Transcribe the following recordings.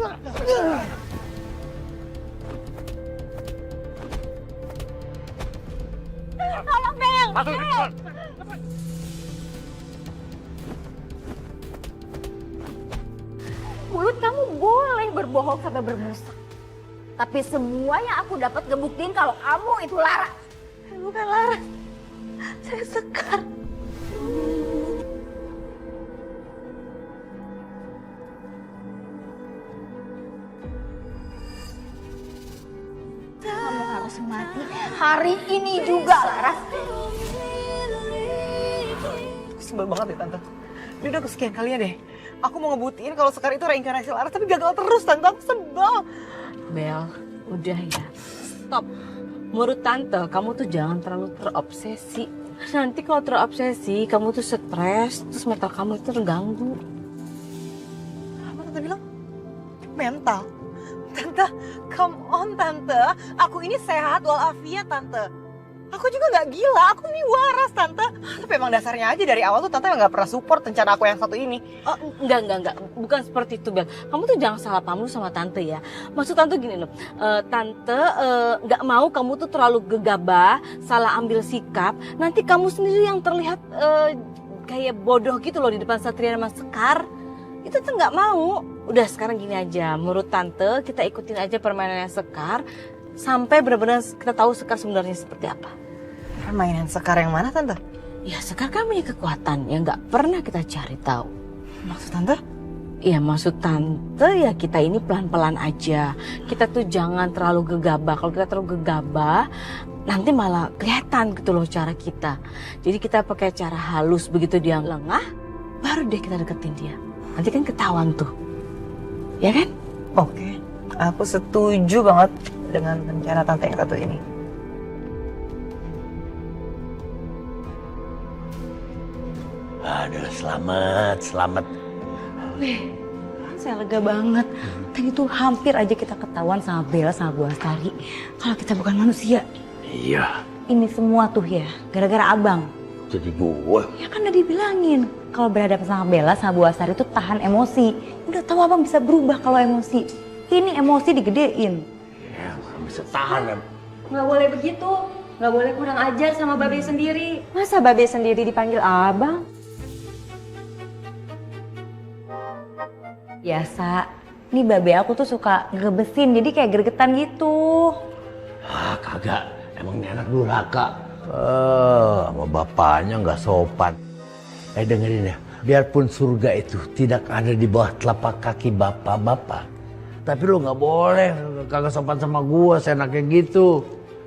Tolong, Bel! Masuk, Bel! Mulut kamu boleh berbohong sampai berbusa. Tapi semua yang aku dapat ngebuktiin kalau kamu itu Laras. Bukan Laras. Saya Sekar. Kamu harus mati hari ini juga, Laras. Sebel banget ya Tante. Ini udah kesekian kalinya deh. Aku mau ngebuktiin kalau Sekar itu reinkarnasi Laras, tapi gagal terus Tante. Aku sebel. Bel, udah ya. Stop. Menurut Tante, kamu tuh jangan terlalu terobsesi. Nanti kalau terobsesi, kamu tuh stres, terus mental kamu itu terganggu. Apa Tante bilang? Mental. Tante, come on Tante. Aku ini sehat walafiat Tante. Aku juga gak gila, aku ini waras Tante. Tapi emang dasarnya aja dari awal tuh Tante gak pernah support rencana aku yang satu ini. Oh, enggak. Bukan seperti itu, Bel. Kamu tuh jangan salah paham sama Tante ya. Maksud Tante gini loh, Tante nggak mau kamu tuh terlalu gegabah, salah ambil sikap. Nanti kamu sendiri yang terlihat kayak bodoh gitu loh di depan Satria sama Sekar. Itu tuh nggak mau. Udah sekarang gini aja, menurut Tante kita ikutin aja permainannya Sekar sampai benar-benar kita tahu Sekar sebenarnya seperti apa. Permainan Sekar yang mana Tante? Ya Sekar kan punya kekuatan yang nggak pernah kita cari tahu. Maksud Tante? Ya maksud Tante ya kita ini pelan-pelan aja. Kita tuh jangan terlalu gegabah. Kalau kita terlalu gegabah nanti malah kelihatan gitu loh cara kita. Jadi kita pakai cara halus, begitu dia lengah baru deh kita deketin dia. Nanti kan ketahuan tuh. Ya kan? Oke, aku setuju banget dengan rencana Tante yang satu ini. Aduh, selamat. Saya lega banget. Tadi tuh hampir aja kita ketahuan sama Bella sama Bu Astari kalau kita bukan manusia. Iya, Ini semua tuh ya gara-gara abang. jadi gue. Ya kan udah dibilangin kalau berhadapan sama Bella sama Bu Astari tuh tahan emosi. Udah tahu abang bisa berubah kalau emosi. Ini emosi digedein. Ya, gak bisa tahan ya. Nggak boleh begitu. Nggak boleh kurang ajar sama babe sendiri. Masa babe sendiri dipanggil abang? Biasa. Nih babe aku tuh suka ngebesin jadi kayak gregetan gitu. Ah, kagak. Emang ini anak durhaka. Sama bapaknya nggak sopan. Dengerin ya. Biarpun surga itu tidak ada di bawah telapak kaki bapak-bapak. Tapi lo nggak boleh kagak sopan sama gua, seenaknya gitu.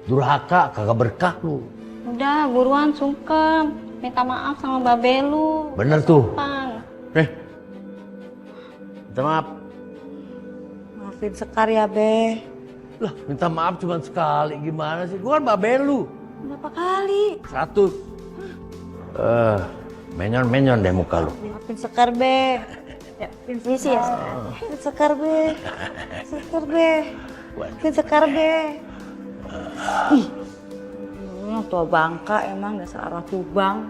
Durhaka, kagak berkah lu. Udah, buruan sungkem. Minta maaf sama babe lu. Bener tuh. Pan. Minta maaf. Maafin Sekar ya Be. Lah, minta maaf cuma sekali. Gimana sih? Gua kan babe lu. Berapa kali? 100. Menyon-menyon deh muka lu. Maafin Sekar Be. Ya, Pinsi ya. Maafin Sekar Be. Sekar Be. Maafin Sekar Be. Ih. Tua bangka emang dasar arwah Tubang.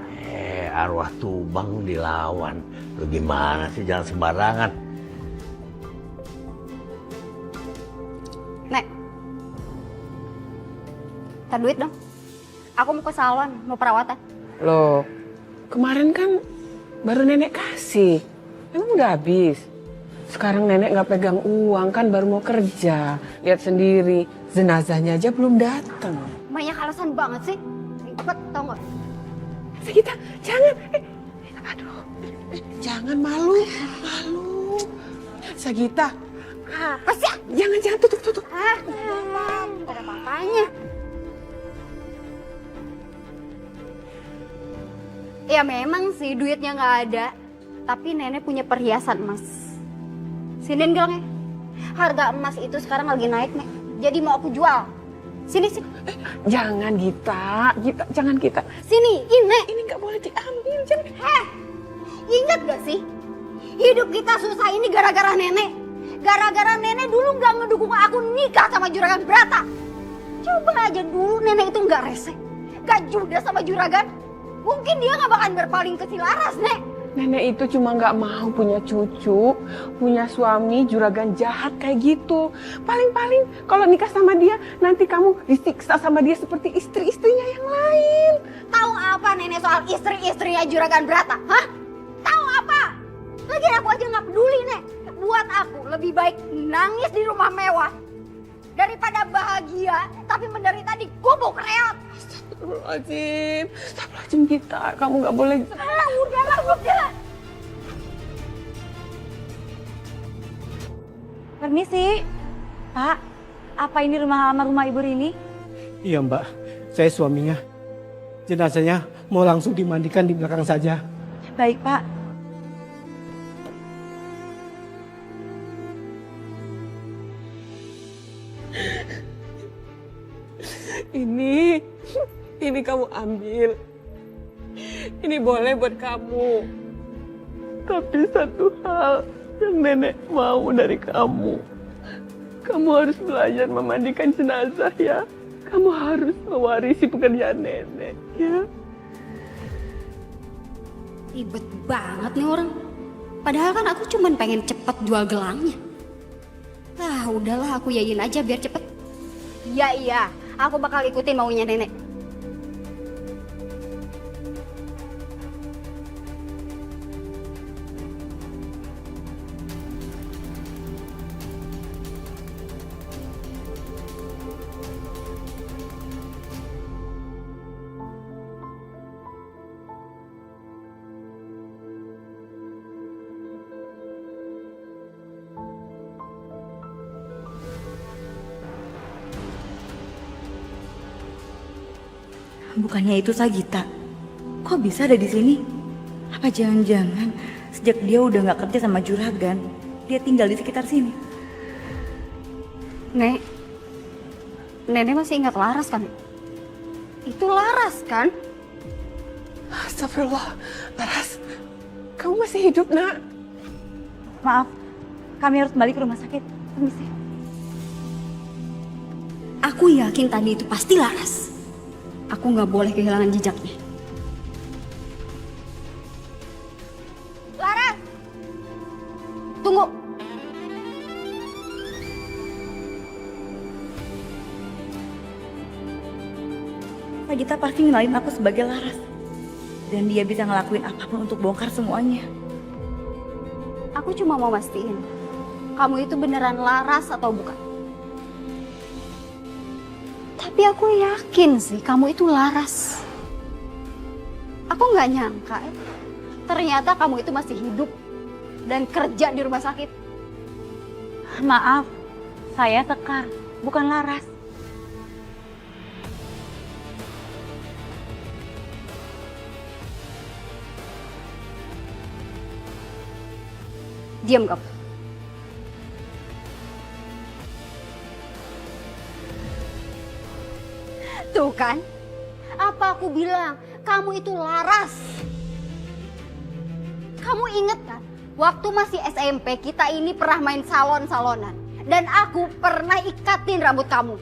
Arwah Tubang dilawan. Lu gimana sih? Jangan sembarangan. Nek. Ntar duit dong. Aku mau ke salon, mau perawatan. Loh, kemarin kan baru nenek kasih. Emang udah habis? Sekarang nenek nggak pegang uang kan baru mau kerja. Lihat sendiri, jenazahnya aja belum datang. Banyak alasan banget sih. Ribet tau gak? Kita jangan, aduh, jangan malu. Sagita, Apa sih? jangan tutup. Ah, gak ada apa-apanya. Ya memang sih duitnya nggak ada, tapi nenek punya perhiasan emas. Sini gelangnya. Harga emas itu sekarang lagi naik, Nek. Jadi mau aku jual. Sini. Jangan Gita, jangan Gita. Sini, ini. Ini nggak boleh diambil, jangan. Ingat gak sih? Hidup kita susah ini gara-gara nenek. Gara-gara nenek dulu nggak ngedukung aku nikah sama Juragan Brata. Coba aja dulu nenek itu nggak rese. Gak judes sama Juragan. Mungkin dia nggak bakalan berpaling ke si Laras, Nek. Nenek itu cuma nggak mau punya cucu, punya suami juragan jahat kayak gitu. Paling-paling kalau nikah sama dia, nanti kamu disiksa sama dia seperti istri-istrinya yang lain. Tahu apa nenek soal istri-istrinya juragan Brata? Hah? Tahu apa? Lagi aku aja nggak peduli, Nek. Buat aku lebih baik nangis di rumah mewah daripada bahagia tapi menderita di gubuk reot. Astagfirullahaladzim kita, kamu nggak boleh. Udah. Permisi, Pak. Apa ini rumah almarhumah Ibu Rini? Iya Mbak, saya suaminya. Jenazahnya mau langsung dimandikan di belakang saja. Baik, Pak. Ini kamu ambil. Ini boleh buat kamu. Tapi satu hal yang nenek mau dari kamu. Kamu harus belajar memandikan jenazah ya. Kamu harus mewarisi pekerjaan nenek ya. Ribet banget nih orang. Padahal kan aku cuman pengen cepet jual gelangnya. Nah udahlah aku yain aja biar cepet. Iya, aku bakal ikutin maunya nenek. Bukannya itu Sagita. Kok bisa ada di sini? Apa jangan-jangan sejak dia udah nggak kerja sama juragan, dia tinggal di sekitar sini? Nek, nenek masih ingat Laras kan? Itu Laras kan? Astagfirullah, Laras, kamu masih hidup nak? Maaf, kami harus balik ke rumah sakit. Permisi. Aku yakin tadi itu pasti Laras. Aku nggak boleh kehilangan jejaknya. Laras! Tunggu! Sagita pasti ngenalin aku sebagai Laras. Dan dia bisa ngelakuin apapun untuk bongkar semuanya. Aku cuma mau mastiin, kamu itu beneran Laras atau bukan? Tapi aku yakin sih kamu itu Laras. Aku nggak nyangka ternyata kamu itu masih hidup dan kerja di rumah sakit. Maaf, saya Sekar, bukan Laras. Diam kamu. Tuh kan, apa aku bilang, kamu itu Laras. Kamu inget kan, waktu masih SMP kita ini pernah main salon-salonan. Dan aku pernah ikatin rambut kamu.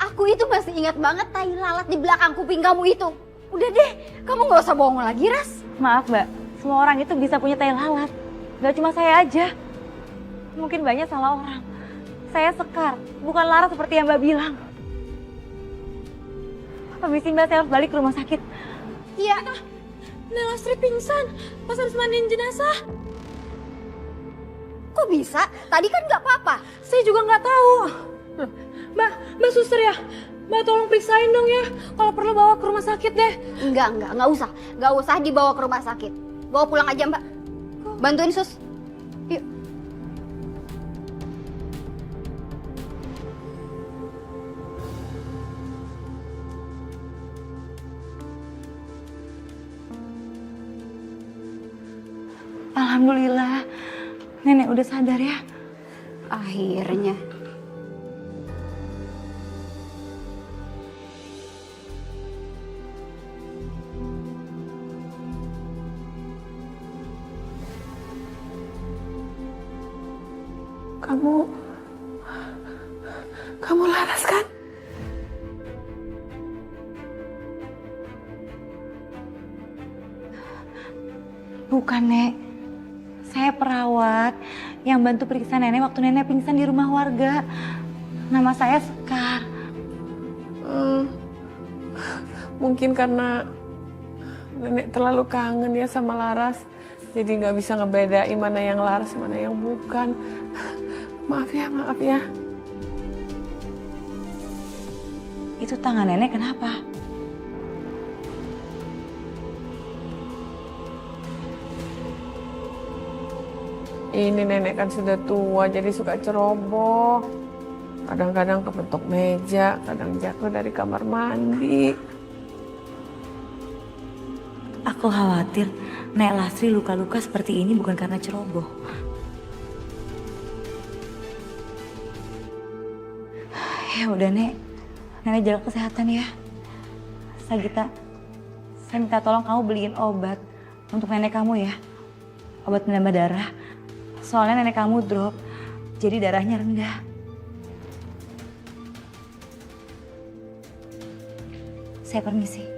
Aku itu masih ingat banget tai lalat di belakang kuping kamu itu. Udah deh, kamu gak usah bohong lagi, Ras. Maaf Mbak, semua orang itu bisa punya tai lalat. Gak cuma saya aja. Mungkin banyak salah orang. Saya Sekar, bukan Laras seperti yang Mbak bilang. Permisi Mbak, saya harus balik ke rumah sakit. Iya. Nelastri pingsan pas harus mandiin jenazah. Kok bisa? Tadi kan gak apa-apa. Saya juga nggak tahu. Mbak suster ya, Mbak tolong periksain dong ya. Kalau perlu bawa ke rumah sakit deh. Enggak usah. Gak usah dibawa ke rumah sakit. Bawa pulang aja Mbak. Bantuin sus. Yuk. Alhamdulillah, nenek udah sadar ya. Akhirnya. Kamu Laras kan? Bukan, Nek. Saya perawat yang bantu periksa nenek waktu nenek pingsan di rumah warga. Nama saya Sekar. Mungkin karena nenek terlalu kangen ya sama Laras. Jadi nggak bisa ngebedain mana yang Laras, mana yang bukan. Maaf ya. Itu tangan nenek kenapa? Ini nenek kan sudah tua, jadi suka ceroboh. Kadang-kadang kepentok meja, kadang jatuh dari kamar mandi. Aku khawatir Nek Lasri luka-luka seperti ini bukan karena ceroboh. Ya udah, Nek. Nenek jaga kesehatan ya. Sagita, saya minta tolong kamu beliin obat untuk nenek kamu ya. Obat penambah darah. Soalnya nenek kamu drop, jadi darahnya rendah. Saya permisi.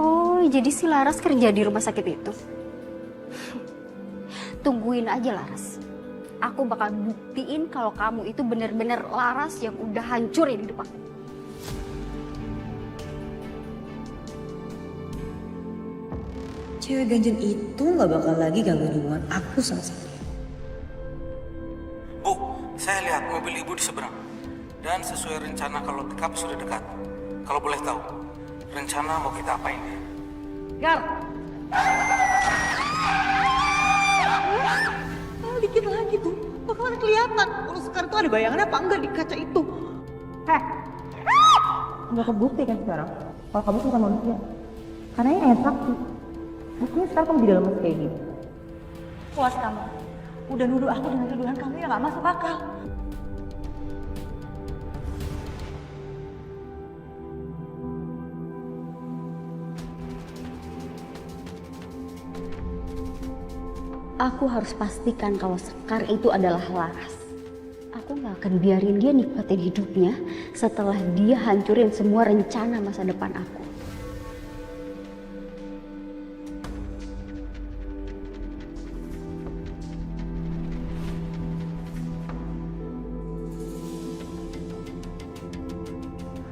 Oh, jadi si Laras kerja di rumah sakit itu? Tungguin aja Laras. Aku bakal buktiin kalau kamu itu bener-bener Laras yang udah hancurin hidup aku. Cewek ganjen itu nggak bakal lagi gangguin hubungan aku sama Satria. Bu, saya lihat mobil ibu di seberang. Dan sesuai rencana kalau pick-up sudah dekat. Kalau boleh tahu, rencana mau kita apain? Dikit lagi tuh, bakalan kelihatan kalau Sekar tuh ada bayangannya apa enggak di kaca itu. Udah kebukti kan sekarang kalau kamu bukan manusia. Karena ini ayat saksi. Buktinya sekarang kamu di dalam masuk kayak gini. Puas kamu. Udah nuduh aku dengan tuduhan kamu yang gak masuk akal. Aku harus pastikan kalau Sekar itu adalah Laras. Aku gak akan biarin dia nikmatin hidupnya setelah dia hancurin semua rencana masa depan aku.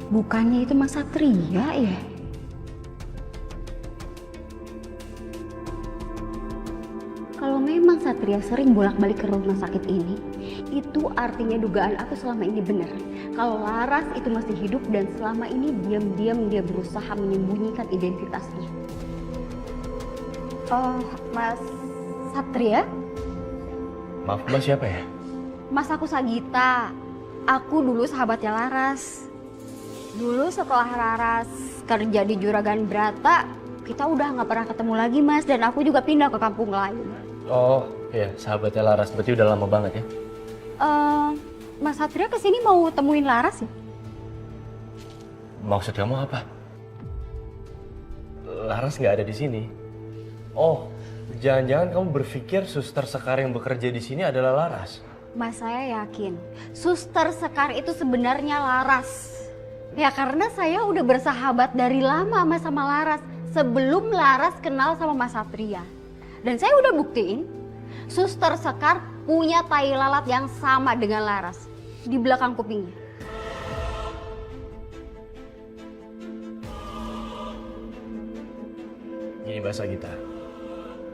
Bukannya itu Mas Satria ya? Kalau memang Satria sering bolak-balik ke rumah sakit ini, itu artinya dugaan aku selama ini benar. Kalau Laras itu masih hidup dan selama ini diam-diam dia berusaha menyembunyikan identitasnya. Oh, Mas Satria? Maaf Mbak, siapa ya? Mas, aku Sagita. Aku dulu sahabatnya Laras. Dulu setelah Laras kerja di Juragan Brata, kita udah nggak pernah ketemu lagi Mas, dan aku juga pindah ke kampung lain. Oh iya, sahabatnya Laras, berarti udah lama banget ya? Mas Satria kesini mau temuin Laras ya? Maksud kamu apa? Laras nggak ada di sini. Oh, jangan-jangan kamu berpikir Suster Sekar yang bekerja di sini adalah Laras? Mas, saya yakin Suster Sekar itu sebenarnya Laras. Ya karena saya udah bersahabat dari lama sama Laras sebelum Laras kenal sama Mas Satria. Dan saya udah buktiin Suster Sekar punya tai lalat yang sama dengan Laras di belakang kupingnya. Gini Mbak Sagita,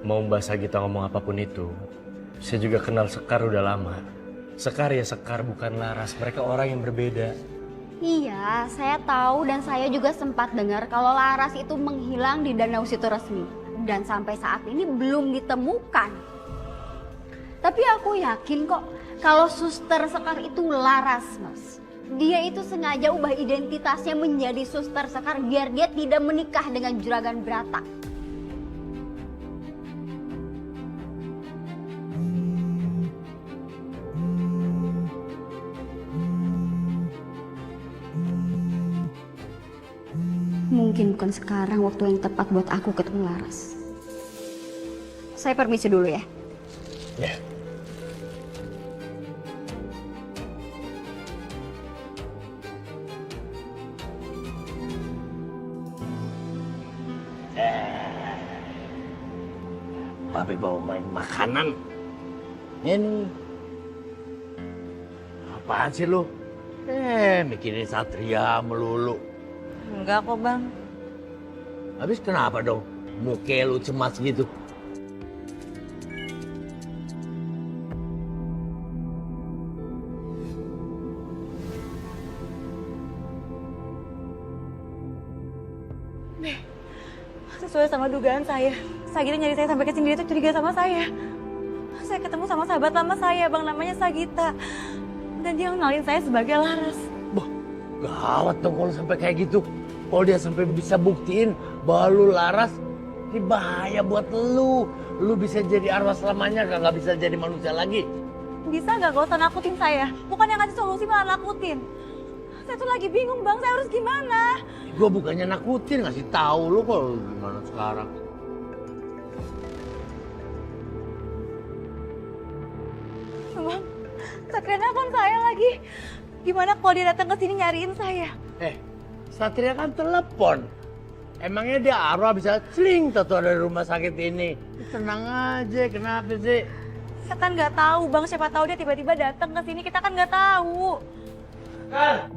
mau Mbak Sagita ngomong apapun itu, saya juga kenal Sekar udah lama. Sekar ya Sekar, bukan Laras, mereka orang yang berbeda. Iya, saya tahu dan saya juga sempat dengar kalau Laras itu menghilang di Danau Sitorresmi dan sampai saat ini belum ditemukan. Tapi aku yakin kok kalau Suster Sekar itu Laras, Mas. Dia itu sengaja ubah identitasnya menjadi Suster Sekar biar dia tidak menikah dengan Juragan Brata. Mungkin bukan sekarang waktu yang tepat buat aku ketemu Laras. Saya permisi dulu ya. Ya. Papi bawa main makanan. Ini. Apaan sih lu? Mikirin Satria melulu. Enggak kok bang. Habis kenapa dong? Muka lu cemas gitu. Sesuai sama dugaan saya, Sagita nyari saya sampai ke sini, dia tuh curiga sama saya. Saya ketemu sama sahabat lama saya, bang, namanya Sagita. Dan dia ngenalin saya sebagai Laras. Bah, gawat dong kalau sampai kayak gitu. Kalau dia sampai bisa buktiin bahwa lu Laras, ini bahaya buat lu. Lu bisa jadi arwah selamanya, nggak bisa jadi manusia lagi. Bisa gak usah nakutin saya? Bukan yang ngasih solusi malah nakutin. Saya tuh lagi bingung bang, saya harus gimana? Gue bukannya nakutin, ngasih tahu lu kalau gimana sekarang. Bang, Satria nelfon saya lagi. Gimana kalau dia datang ke sini nyariin saya? Satria kan telepon. Emangnya dia arwah bisa celing tato dari rumah sakit ini? Tenang aja, kenapa sih? Saya kan nggak tahu bang, siapa tahu dia tiba-tiba datang ke sini, kita kan nggak tahu. Kan?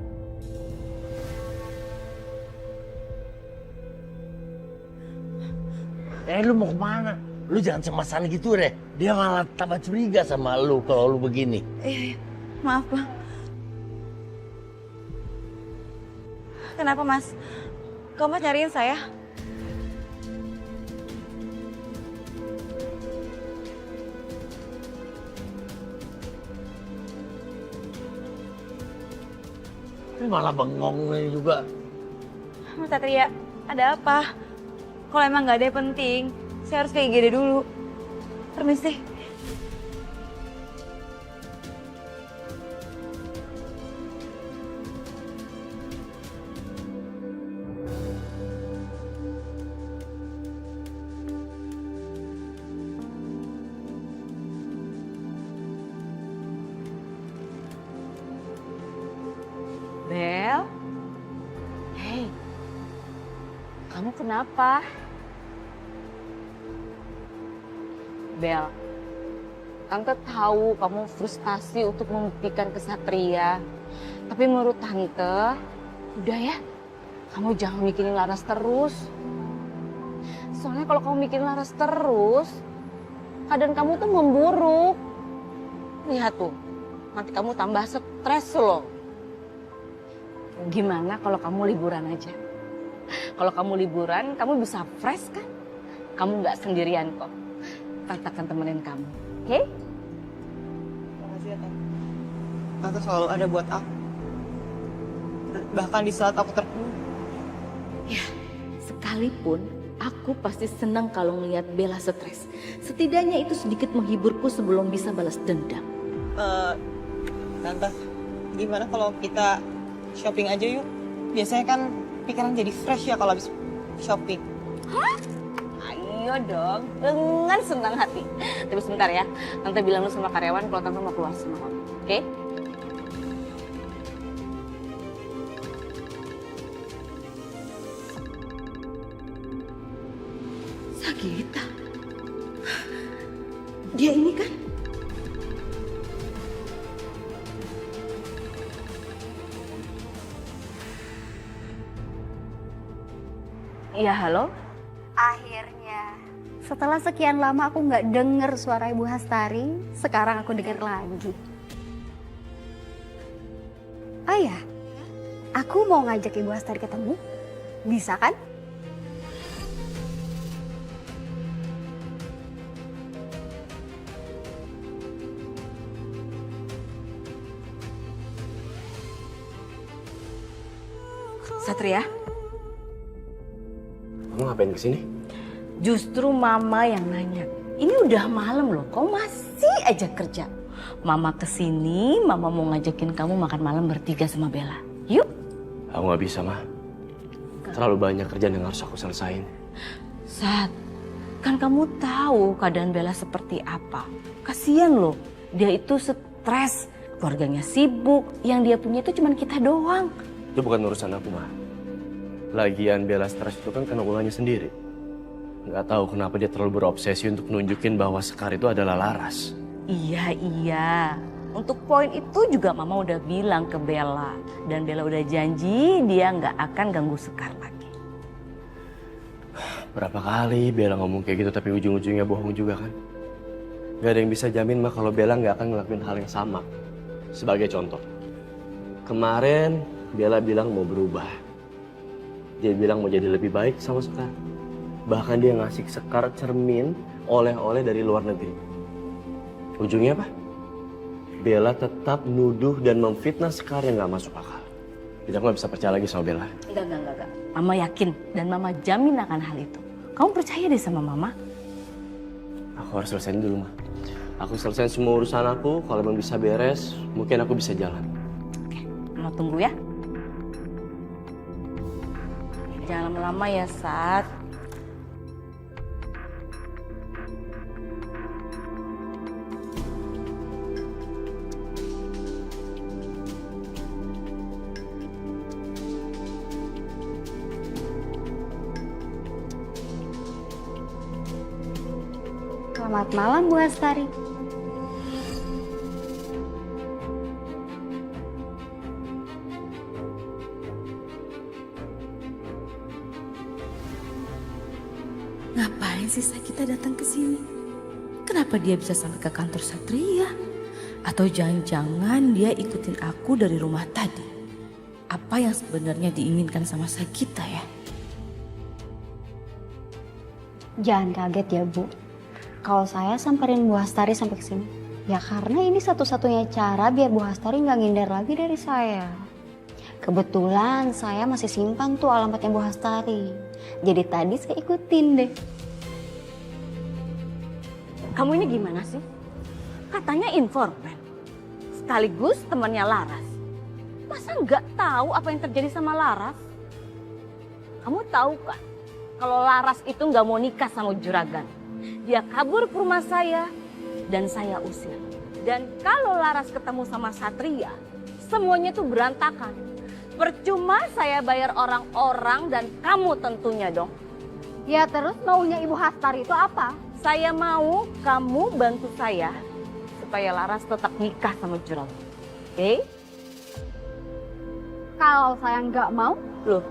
Lu mau kemana? Lu jangan cemasan gitu deh. Dia malah tambah curiga sama lu kalau lu begini. Iya, maaf bang. Kenapa mas? Kok mas nyariin saya? Ini malah bengong nih juga. Mas Satria, ada apa? Kalau emang nggak ada yang penting, saya harus ke IGD dulu. Permisi. Bel? Hei, kamu kenapa? Bel, Tante tahu kamu frustasi untuk membuktikan ke Satria. Tapi menurut Tante, udah ya, kamu jangan mikirin Laras terus. Soalnya kalau kamu mikirin Laras terus, keadaan kamu tuh memburuk. Lihat tuh, nanti kamu tambah stres loh. Gimana kalau kamu liburan aja? Kalau kamu liburan, kamu bisa fresh kan? Kamu nggak sendirian kok. Tante akan temenin kamu, oke? Makasih ya, Tante. Tante selalu ada buat aku. Bahkan di saat aku terpuruk. Ya, sekalipun aku pasti senang kalau ngelihat Bella stres. Setidaknya itu sedikit menghiburku sebelum bisa balas dendam. Tante, gimana kalau kita shopping aja yuk? Biasanya kan pikiran jadi fresh ya kalau habis shopping. Hah? Ayo dong, dengan senang hati. Tapi sebentar ya, Tante bilang lu sama karyawan kalau Tante mau keluar sama kamu, oke? Sagita? Dia ini kan? Iya, halo? Akhirnya, setelah sekian lama aku nggak denger suara Ibu Hastari, sekarang aku denger lagi. Oh ya, aku mau ngajak Ibu Hastari ketemu. Bisa kan? Satria? Kamu ngapain kesini? Justru Mama yang nanya. Ini udah malam loh, kau masih aja kerja. Mama kesini, Mama mau ngajakin kamu makan malam bertiga sama Bella. Yuk. Aku nggak bisa, Ma. terlalu banyak kerjaan yang harus aku selesain. Sat, kan kamu tahu keadaan Bella seperti apa. Kasian loh, dia itu stres, keluarganya sibuk, yang dia punya itu cuma kita doang. Itu bukan urusan aku, Ma. Lagian Bella stres itu kan karena ulahnya sendiri. Nggak tahu kenapa dia terlalu berobsesi untuk nunjukin bahwa Sekar itu adalah Laras. Iya. Untuk poin itu juga Mama udah bilang ke Bella. Dan Bella udah janji dia nggak akan ganggu Sekar lagi. Berapa kali Bella ngomong kayak gitu tapi ujung-ujungnya bohong juga kan? Gak ada yang bisa jamin mah kalau Bella nggak akan ngelakuin hal yang sama. Sebagai contoh, kemarin Bella bilang mau berubah. Dia bilang mau jadi lebih baik sama Sekar. Bahkan dia ngasih Sekar cermin oleh-oleh dari luar negeri. Ujungnya apa? Bella tetap nuduh dan memfitnah Sekar yang nggak masuk akal. Jadi aku nggak bisa percaya lagi sama Bella. Enggak. Mama yakin dan Mama jamin akan hal itu. Kamu percaya deh sama Mama? Aku harus selesaiin dulu, Ma. Aku selesaiin semua urusan aku, kalau emang bisa beres, mungkin aku bisa jalan. Oke, Mama tunggu ya. Jangan lama-lama ya, Sat. Selamat malam Bu Astari. Ngapain sih kita datang ke sini? Kenapa dia bisa sampai ke kantor Satria? Atau jangan-jangan dia ikutin aku dari rumah tadi? Apa yang sebenarnya diinginkan sama Sagita ya? Jangan kaget ya Bu. Kalau saya samperin Bu Astari sampai ke sini, ya karena ini satu-satunya cara biar Bu Astari nggak ngindar lagi dari saya. Kebetulan saya masih simpan tuh alamatnya Bu Astari. Jadi tadi saya ikutin deh. Kamu ini gimana sih? Katanya informan, sekaligus temannya Laras. Masa nggak tahu apa yang terjadi sama Laras? Kamu tahu kan, kalau Laras itu nggak mau nikah sama Juragan. Dia kabur ke rumah saya dan saya usir. Dan kalau Laras ketemu sama Satria, semuanya tuh berantakan. Percuma saya bayar orang-orang dan kamu tentunya dong. Ya terus maunya Ibu Hastari itu apa? Saya mau kamu bantu saya supaya Laras tetap nikah sama Juragan. Oke? Kalau saya nggak mau, Loh,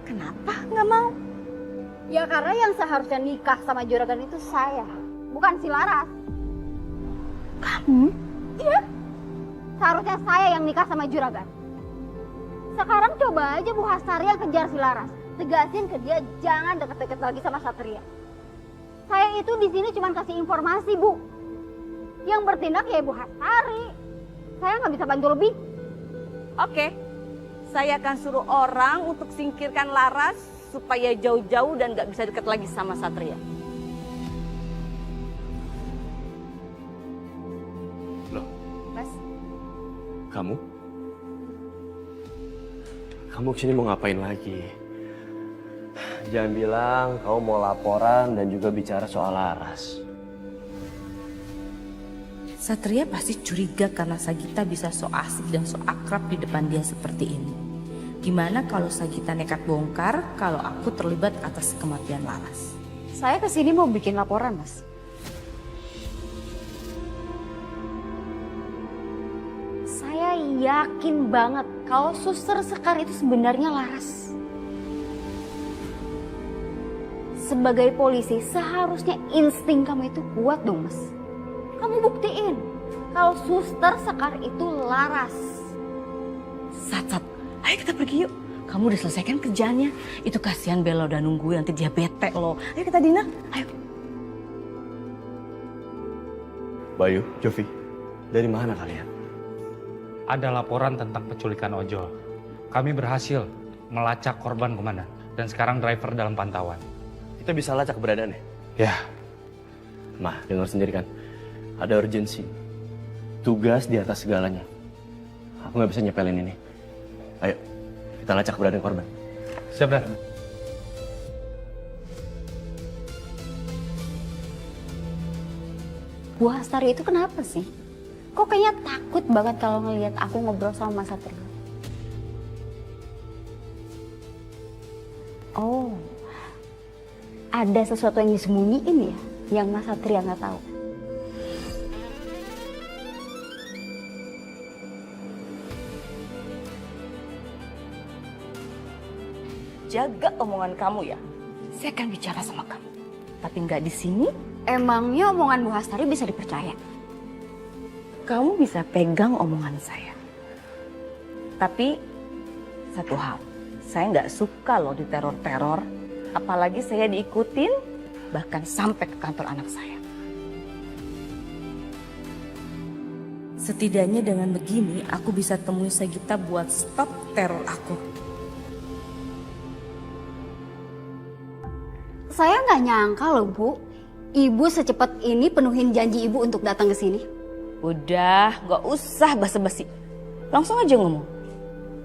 kenapa nggak mau? ya karena yang seharusnya nikah sama Juragan itu saya, bukan si Laras. Kamu? Iya, seharusnya saya yang nikah sama Juragan. Sekarang coba aja Bu Hastari yang kejar si Laras. Tegasin ke dia jangan deket-deket lagi sama Satria. Saya itu di sini cuma kasih informasi Bu. Yang bertindak ya Bu Hastari. Saya nggak bisa bantu lebih. Oke, saya akan suruh orang untuk singkirkan Laras supaya jauh-jauh dan gak bisa deket lagi sama Satria. Loh, Mas, kamu? Kamu kesini mau ngapain lagi? Jangan bilang kamu mau laporan dan juga bicara soal Laras. Satria pasti curiga karena Sagita bisa so asik dan so akrab di depan dia seperti ini. Gimana kalau Sagita nekat bongkar kalau aku terlibat atas kematian Laras? saya kesini mau bikin laporan Mas. Saya yakin banget kalau Suster Sekar itu sebenarnya Laras. Sebagai polisi seharusnya insting kamu itu kuat dong Mas. Kamu buktiin kalau Suster Sekar itu Laras. Sat, ayo kita pergi yuk. Kamu udah selesaikan kerjaannya. Itu kasihan Bella udah nunggu nanti dia bete loh. Ayo kita dinner, ayo. Bayu, Jovi, dari mana kalian? Ada laporan tentang penculikan ojol. Kami berhasil melacak korban komandan. Dan sekarang driver dalam pantauan. Kita bisa lacak keberadaannya? Ya. Mah, dengar sendiri kan. Ada urgensi. Tugas di atas segalanya. Aku nggak bisa nyepelin ini. Ayo, kita lacak keberadaan korban. Siap, Dan. Bu Astari itu kenapa sih? Kok kayaknya takut banget kalau ngelihat aku ngobrol sama Mas Satria? Oh, ada sesuatu yang disembunyiin ya, yang Mas Satria nggak tahu. Jaga omongan kamu ya. Saya akan bicara sama kamu. Tapi nggak di sini. Emangnya omongan Bu Astari bisa dipercaya? Kamu bisa pegang omongan saya. Tapi satu hal, saya nggak suka loh diteror-teror. Apalagi saya diikutin, bahkan sampai ke kantor anak saya. Setidaknya dengan begini, aku bisa temui Sagita buat stop teror aku. Saya nggak nyangka loh Bu, Ibu secepat ini penuhin janji Ibu untuk datang ke sini. Udah, nggak usah basa-basi. Langsung aja ngomong.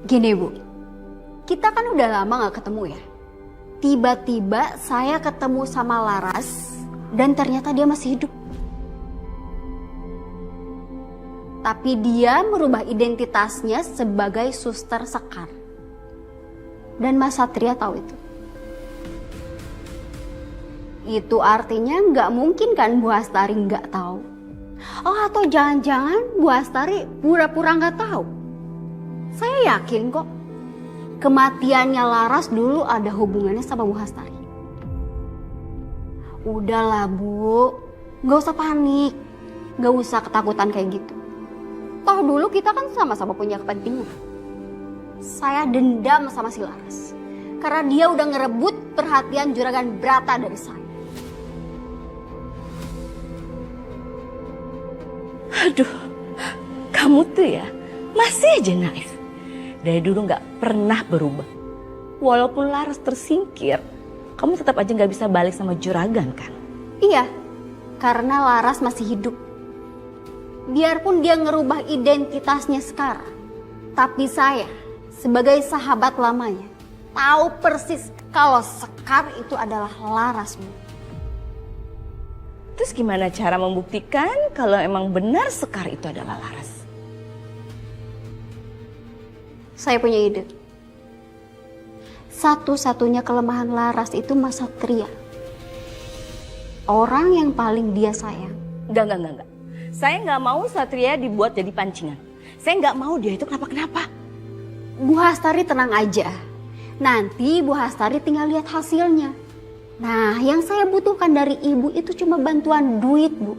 Gini Bu, kita kan udah lama nggak ketemu ya. Tiba-tiba saya ketemu sama Laras dan ternyata dia masih hidup. Tapi dia merubah identitasnya sebagai Suster Sekar. Dan Mas Satria tahu itu. Itu artinya nggak mungkin kan Bu Astari nggak tahu. Oh, atau jangan-jangan Bu Astari pura-pura nggak tahu. Saya yakin kok kematiannya Laras dulu ada hubungannya sama Bu Astari. Udahlah Bu, nggak usah panik, nggak usah ketakutan kayak gitu. Toh dulu kita kan sama-sama punya kepentingan. Saya dendam sama si Laras karena dia udah ngerebut perhatian Juragan Brata dari saya. Aduh, kamu tuh ya masih aja naif. Dari dulu nggak pernah berubah. Walaupun Laras tersingkir, kamu tetap aja nggak bisa balik sama Juragan kan? Iya, karena Laras masih hidup. Biarpun dia ngerubah identitasnya sekarang, tapi saya sebagai sahabat lamanya tahu persis kalau Sekar itu adalah Laras, Bu. Terus gimana cara membuktikan kalau emang benar Sekar itu adalah Laras? Saya punya ide. Satu-satunya kelemahan Laras itu Mas Satria. Orang yang paling dia sayang. Enggak. Saya nggak mau Satria dibuat jadi pancingan. Saya nggak mau dia itu kenapa-kenapa. Bu Astari tenang aja. Nanti Bu Astari tinggal lihat hasilnya. Nah, yang saya butuhkan dari Ibu itu cuma bantuan duit, Bu.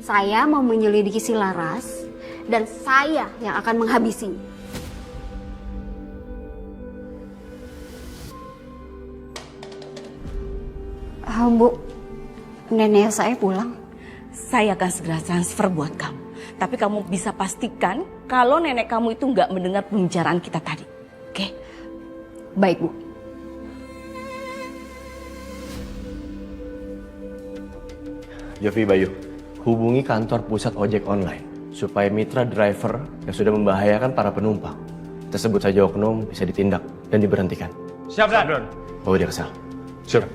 Saya mau menyelidiki si Laras dan saya yang akan menghabisinya. Bu, nenek saya pulang. Saya akan segera transfer buat kamu. Tapi kamu bisa pastikan kalau nenek kamu itu nggak mendengar pembicaraan kita tadi. Oke? Baik, Bu. Jovi Bayu, hubungi kantor pusat ojek online supaya mitra driver yang sudah membahayakan para penumpang tersebut saja oknum bisa ditindak dan diberhentikan. Siap, Dan. Bawa dia ke sel. Siap.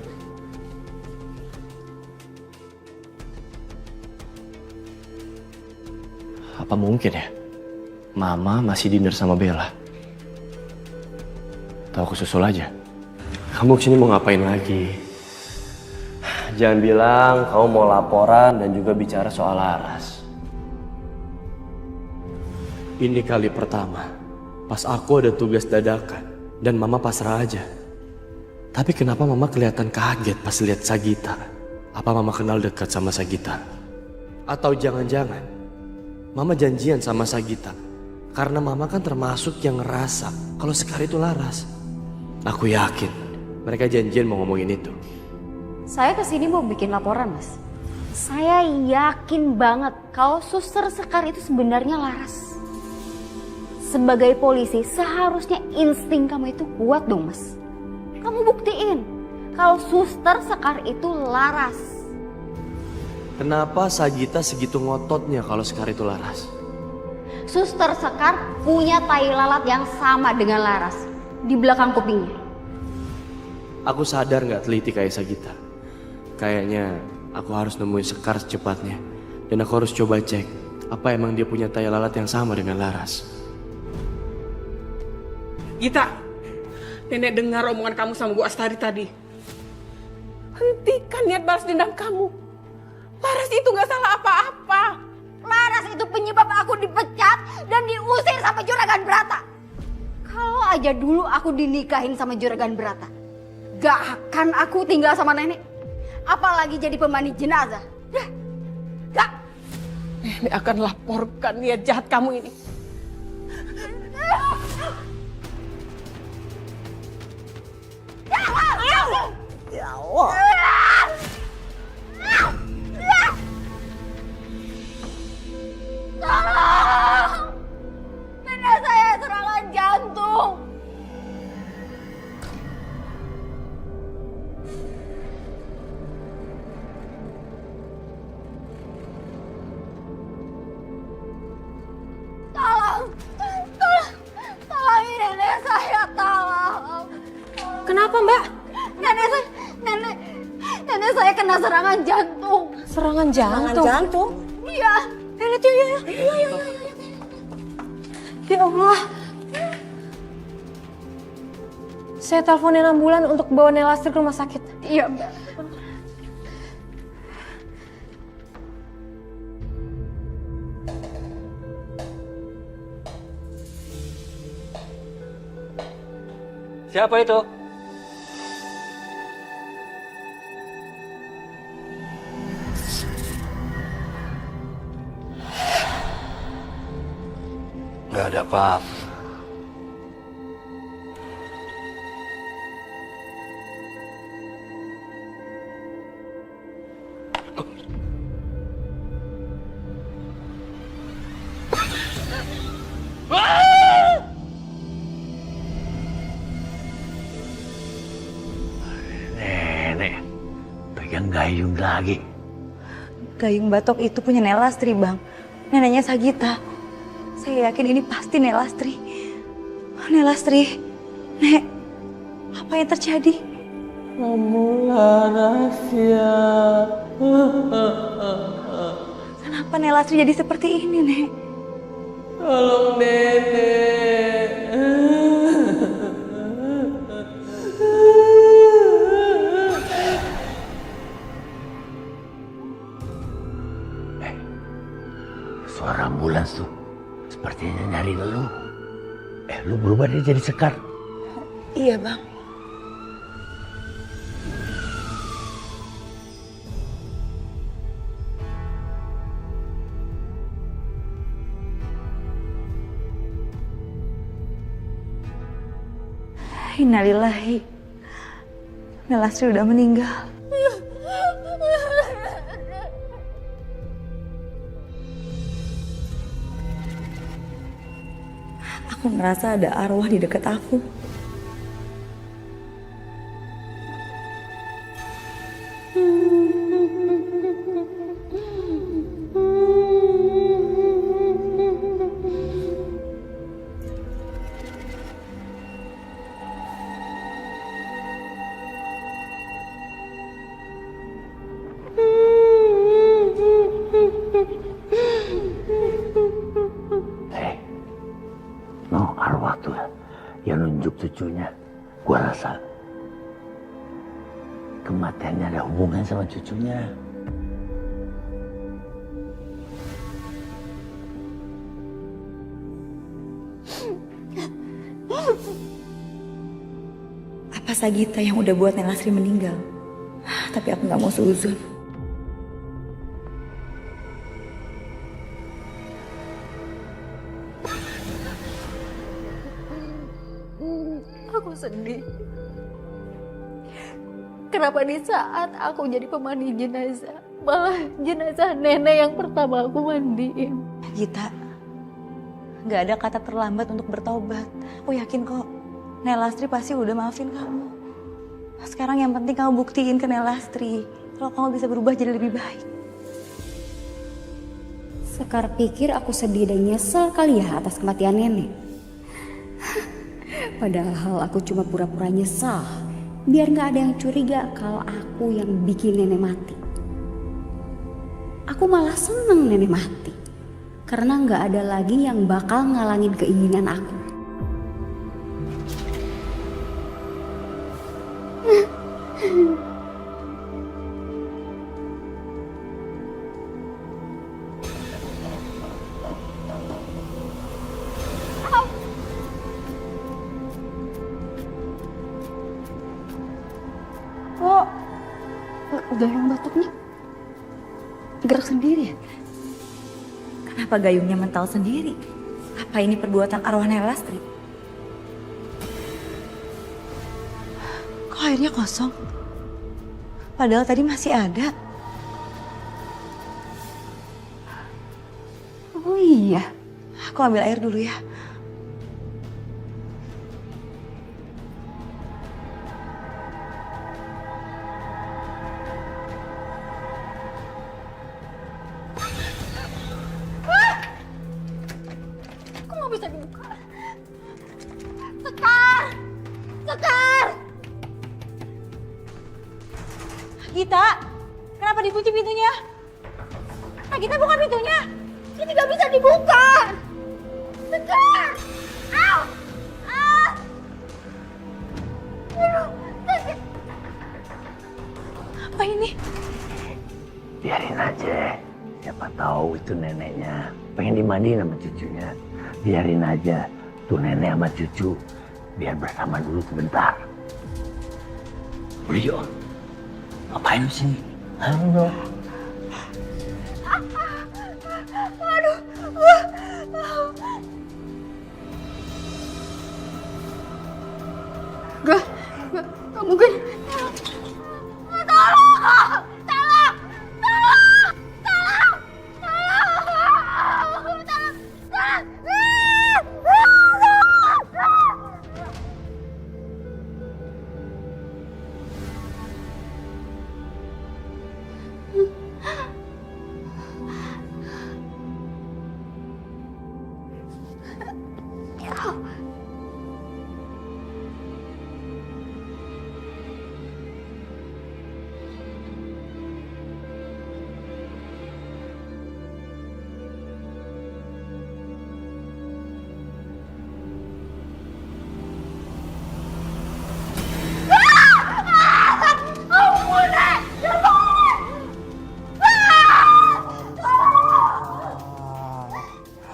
Apa mungkin ya? Mama masih dinner sama Bella. Tahu aku susul aja. Kamu kesini mau ngapain lagi? Jangan bilang kamu mau laporan dan juga bicara soal Laras. Ini kali pertama pas aku ada tugas dadakan dan Mama pasrah aja. Tapi kenapa Mama kelihatan kaget pas lihat Sagita? Apa Mama kenal dekat sama Sagita? Atau jangan-jangan Mama janjian sama Sagita karena Mama kan termasuk yang ngerasa kalau Sekar itu Laras. Aku yakin mereka janjian mau ngomongin itu. Saya kesini mau bikin laporan, Mas. Saya yakin banget kalau Suster Sekar itu sebenarnya Laras. Sebagai polisi, seharusnya insting kamu itu kuat dong, Mas. Kamu buktiin kalau Suster Sekar itu Laras. Kenapa Sagita segitu ngototnya kalau Sekar itu Laras? Suster Sekar punya tai lalat yang sama dengan Laras di belakang kupingnya. Aku sadar nggak teliti kayak Sagita. Kayaknya aku harus nemuin Sekar secepatnya. Dan aku harus coba cek, apa emang dia punya tai lalat yang sama dengan Laras. Gita, nenek dengar omongan kamu sama Bu Astari tadi. Hentikan niat balas dendam kamu. Laras itu gak salah apa-apa. Laras itu penyebab aku dipecat dan diusir sama Juragan Brata. Kalau aja dulu aku dinikahin sama Juragan Brata, gak akan aku tinggal sama nenek. Apalagi jadi pemandi jenazah. Gak. Nenek akan laporkan niat jahat kamu ini. Ya Allah. Tolong! Nenek saya serangan jantung. Tolong nenek saya, tolong. Kenapa, Mbak? Nenek saya kena serangan jantung. Serangan jantung? Jantung? Iya. Lihat yuk, ya. Ya Allah. Saya teleponin ambulan untuk bawa Nelastri ke rumah sakit. Iya, Mbak. Siapa itu? Gak ada apa-apa. Nenek, pegang gayung lagi. Gayung batok itu punya Nelastri, Bang. Neneknya Sagita. Saya yakin ini pasti Nelastri. Nelastri, Nek, apa yang terjadi? Kamu Laras ya. Kenapa Nelastri jadi seperti ini, Nek? Tolong nenek. Suara ambulans tuh. Sepertinya nyari lu. Lu berubah dia jadi Sekar. Iya, Bang. Innalillahi. Nelastri udah meninggal. Aku ngerasa ada arwah di dekat aku. Arwah tuh yang nunjuk cucunya. Gua rasa kematiannya ada hubungan sama cucunya. Apa Sagita yang udah buat Nelastri meninggal? Tapi aku gak mau seuzon. Aku sedih. Kenapa di saat aku jadi pemandi jenazah, malah jenazah nenek yang pertama aku mandiin? Gita, gak ada kata terlambat untuk bertobat. Aku yakin kok, Nelastri pasti udah maafin kamu. Sekarang yang penting kamu buktiin ke Nelastri kalau kamu bisa berubah jadi lebih baik. Sekar pikir aku sedih dan nyesel kali ya atas kematian nenek. Padahal aku cuma pura-pura nyesal Biar gak ada yang curiga kalau aku yang bikin nenek mati. Aku malah seneng nenek mati. Karena gak ada lagi yang bakal ngalangin keinginan aku. Kok gayung batuknya gerak sendiri ya? Kenapa gayungnya mental sendiri? Apa ini perbuatan arwah Nenek Lastri? Kok airnya kosong? Padahal tadi masih ada. Oh iya. Aku ambil air dulu ya. Kok nggak bisa dibuka? Sekar! Sekar! Gita, kenapa dikunci pintunya? Gita buka pintunya. Ini nggak bisa dibuka! Sekar! Au! Ah! Aduh, sakit. Apa ini? Biarin aja. Siapa tahu itu neneknya. Pengen dimandiin sama cucunya. Biarin aja. Tuh nenek sama cucu. Biar bersama dulu sebentar. Beliau. Ngapain di sini? Halo. Aduh. Gak mungkin. Tolong! Tolong! Tolong! Tolong! Tolong! Tolong!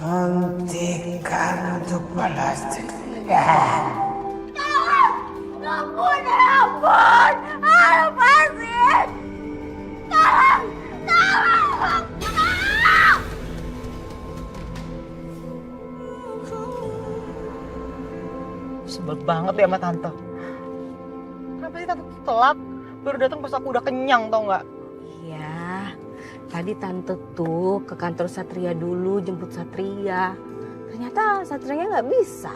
Hentikan untuk plastik. Ampun, ampun! Lepasin! Tolong! Tolong! Tolong! Sebel banget ya sama Tante. Kenapa sih Tante telat? Baru datang pas aku udah kenyang, tau nggak? Iya, tadi tante tuh ke kantor Satria dulu jemput Satria. Ternyata Satrianya nggak bisa.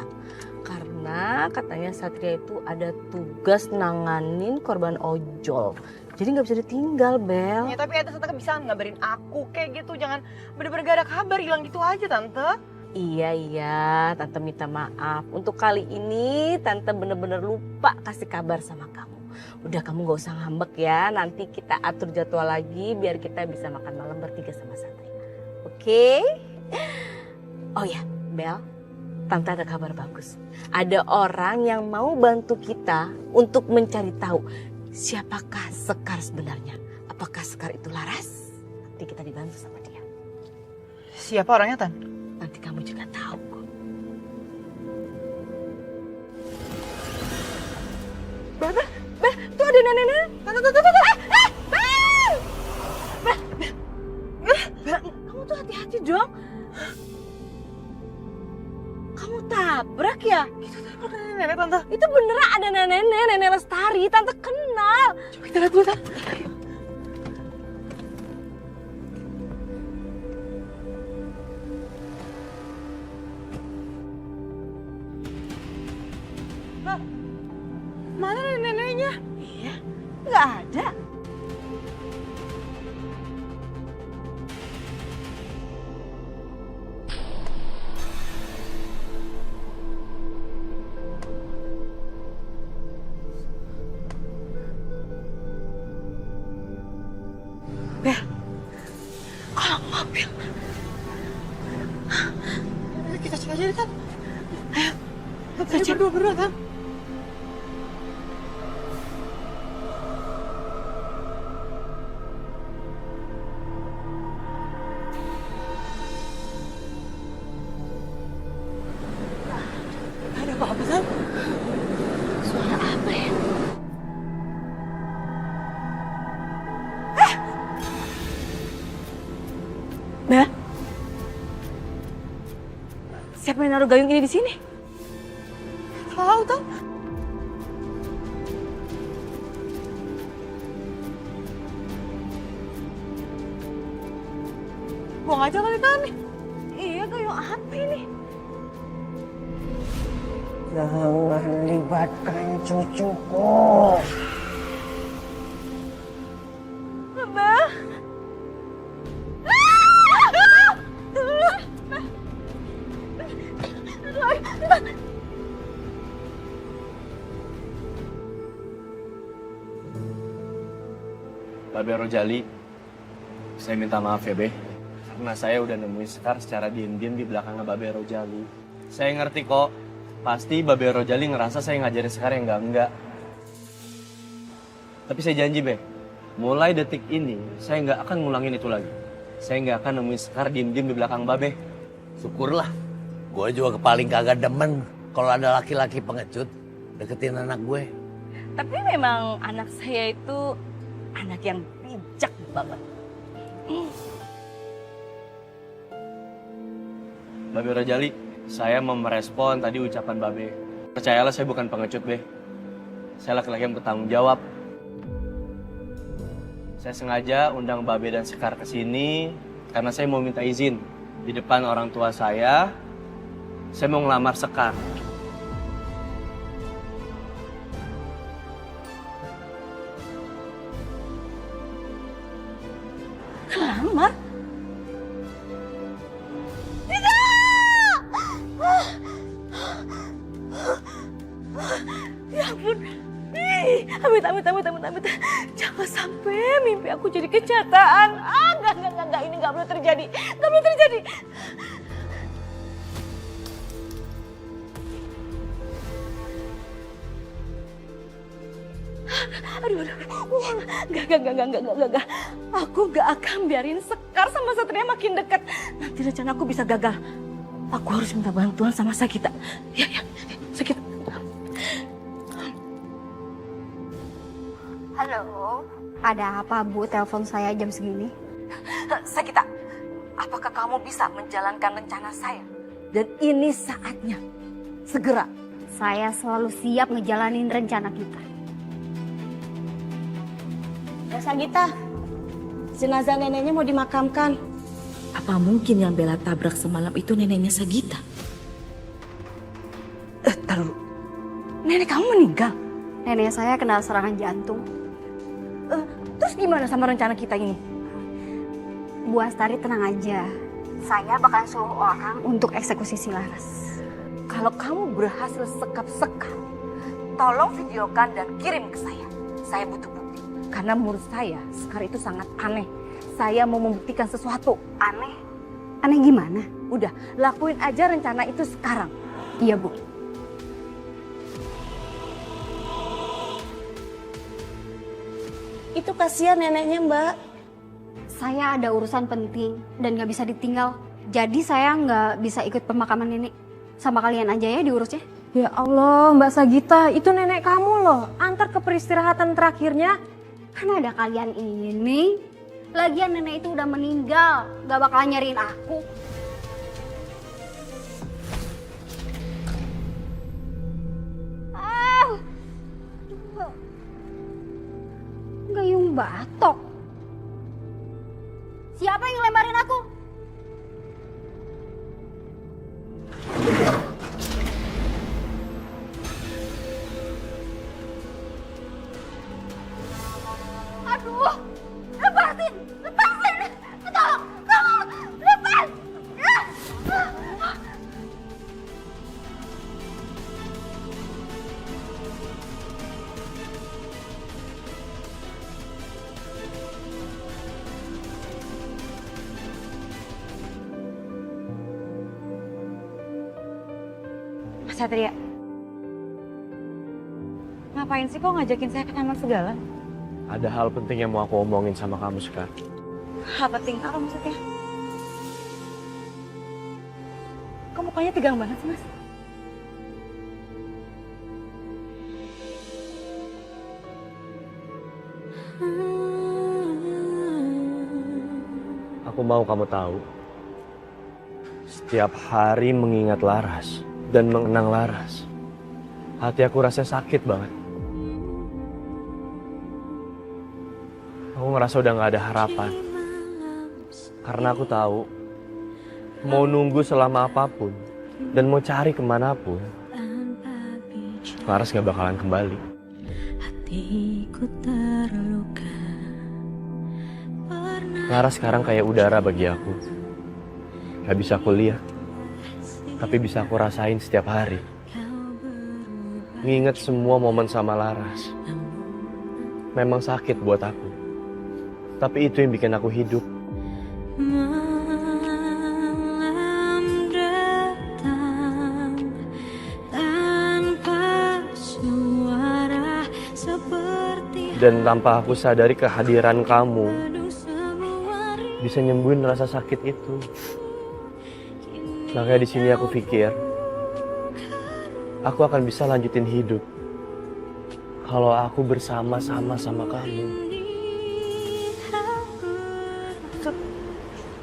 Karena katanya Satria itu ada tugas nanganin korban ojol. Jadi nggak bisa ditinggal, Bel. Ya tapi ada Tante bisa ngabarin aku kayak gitu. Jangan bener-bener gak ada kabar, hilang gitu aja Tante. Iya, Tante minta maaf. Untuk kali ini Tante bener-bener lupa kasih kabar sama kamu. Udah kamu gak usah ngambek ya, nanti kita atur jadwal lagi biar kita bisa makan malam bertiga sama Satria. Oke? Oh ya, Bel, Tante ada kabar bagus. Ada orang yang mau bantu kita untuk mencari tahu siapakah Sekar sebenarnya. Apakah Sekar itu Laras? Nanti kita dibantu sama dia. Siapa orangnya, Tan? Nanti kamu juga tahu kok. Bel, tuh ada nenek-nenek. Bel, kamu tuh hati-hati dong. Kamu tabrak ya? Itu tabrak nenek, Tante. Itu beneran ada nenek-nenek, Nenek Lestari. Tante kenal. Coba kita lihat dulu, Tante. Mana nenek-neneknya? Iya, nggak ada. Bel, kalau mobil. Kita cek aja deh, Tan. Ayo, kita cek berdua, Tan. Gak ada apa-apa, Tan. Suara apa ya? Bel, siapa yang naruh gayung ini di sini? Tahu, Tan. Buang aja kali, Tan. Iya, gayung apa ini? Jangan libatkan cucuku. Bel. Babe Rojali, saya minta maaf ya, Be. Karena saya udah nemuin Sekar secara diam-diam di belakangnya Babe Rojali. Saya ngerti kok, pasti Babe Rojali ngerasa saya ngajarin Sekar yang enggak. Tapi saya janji, Be, mulai detik ini, saya nggak akan ngulangin itu lagi. Saya nggak akan nemuin Sekar diam-diam di belakang Babe. Syukurlah. Gue juga paling kagak demen kalau ada laki-laki pengecut deketin anak gue. Tapi memang anak saya itu anak yang bijak banget. Babe Rojali, saya mau merespon tadi ucapan Babe. Percayalah saya bukan pengecut, Be. Saya laki-laki yang bertanggung jawab. Saya sengaja undang Babe dan Sekar ke sini karena saya mau minta izin. Di depan orang tua saya mau ngelamar Sekar. Ngelamar? Ya ampun. Amit. Jangan sampai mimpi aku jadi kenyataan. Enggak, ini enggak boleh terjadi. Enggak boleh terjadi. Aduh. Enggak. Aku enggak akan biarin Sekar sama Satria makin dekat. Nanti rencana aku bisa gagal. Aku harus minta bantuan sama Sakita. Ya, Sakita. Halo, ada apa Bu telepon saya jam segini? Sakita, apakah kamu bisa menjalankan rencana saya? Dan ini saatnya. Segera. Saya selalu siap ngejalanin rencana kita. Ya Sagita, jenazah neneknya mau dimakamkan. Apa mungkin yang Bella tabrak semalam itu neneknya Sagita? Taruh. Nenek kamu meninggal? Nenek saya kena serangan jantung. Terus gimana sama rencana kita ini? Bu Astari tenang aja. Saya bakal suruh orang untuk eksekusi si Laras. Kalau kamu berhasil sekap Sekar, tolong videokan dan kirim ke saya. Saya butuh bukti. Karena menurut saya, Sekar itu sangat aneh. Saya mau membuktikan sesuatu. Aneh? Aneh gimana? Udah, lakuin aja rencana itu sekarang. Iya, Bu. Itu kasihan neneknya, Mbak. Saya ada urusan penting dan gak bisa ditinggal. Jadi saya nggak bisa ikut pemakaman nenek. Sama kalian aja ya diurusnya. Ya Allah, Mbak Sagita, itu nenek kamu loh. Antar ke peristirahatan terakhirnya. Kan ada kalian ini. Lagian nenek itu udah meninggal. Gak bakalan nyariin aku. Gayung batok. Siapa yang lemparin aku? Aduh, lepasin! Tolong, lepas! Satria. Ngapain sih kok ngajakin saya ke kamar segala? Ada hal penting yang mau aku omongin sama kamu sekarang. Apa penting apa maksudnya? Kok mukanya tegang banget sih, Mas? Aku mau kamu tahu, setiap hari mengingat Laras dan mengenang Laras, hati aku rasa sakit banget. Aku ngerasa udah gak ada harapan. Karena aku tahu, mau nunggu selama apapun dan mau cari kemanapun, Laras gak bakalan kembali. Laras sekarang kayak udara bagi aku. Gak bisa aku lihat, tapi bisa aku rasain setiap hari. Nginget semua momen sama Laras. Memang sakit buat aku, tapi itu yang bikin aku hidup. Dan tanpa aku sadari kehadiran kamu bisa nyembuhin rasa sakit itu. Makanya di sini aku pikir aku akan bisa lanjutin hidup kalau aku bersama-sama sama kamu.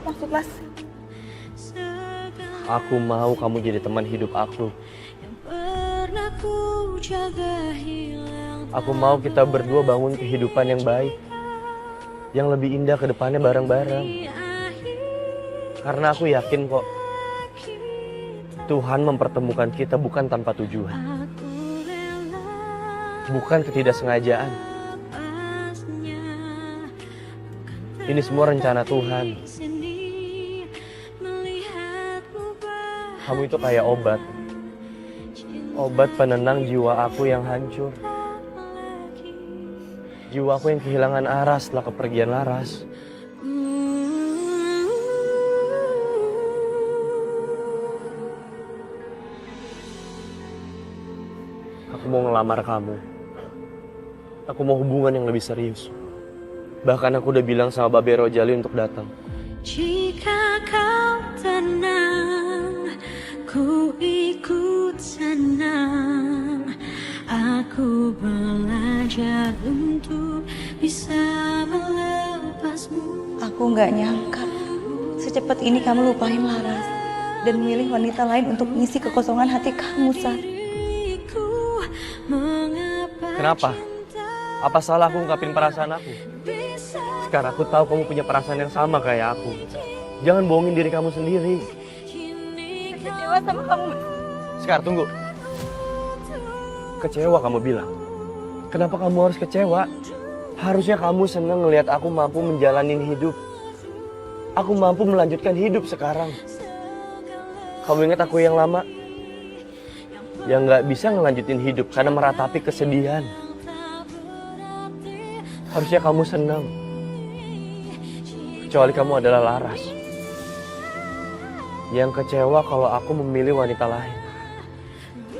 Maksud Mas? Aku mau kamu jadi teman hidup aku. Aku mau kita berdua bangun kehidupan yang baik, yang lebih indah ke depannya bareng-bareng. Karena aku yakin kok, Tuhan mempertemukan kita bukan tanpa tujuan. Bukan ketidaksengajaan. Ini semua rencana Tuhan. Kamu itu kayak obat. Obat penenang jiwa aku yang hancur. Jiwa aku yang kehilangan arah setelah kepergian Laras. Aku mau ngelamar kamu. Aku mau hubungan yang lebih serius. Bahkan aku udah bilang sama Babe Rojali untuk datang. Jika kau tenang, ku ikut senang. Aku belajar untuk bisa melepasmu. Aku nggak nyangka secepat ini kamu lupain Laras dan memilih wanita lain untuk mengisi kekosongan hati kamu, Sat. Kenapa? Apa salah aku ungkapin perasaan aku? Sekarang aku tahu kamu punya perasaan yang sama kayak aku. Jangan bohongin diri kamu sendiri. Kecewa sama kamu. Sekarang tunggu. Kecewa kamu bilang. Kenapa kamu harus kecewa? Harusnya kamu senang ngelihat aku mampu menjalani hidup. Aku mampu melanjutkan hidup sekarang. Kamu ingat aku yang lama? Yang nggak bisa ngelanjutin hidup karena meratapi kesedihan. Harusnya kamu senang. Kecuali kamu adalah Laras. Yang kecewa kalau aku memilih wanita lain.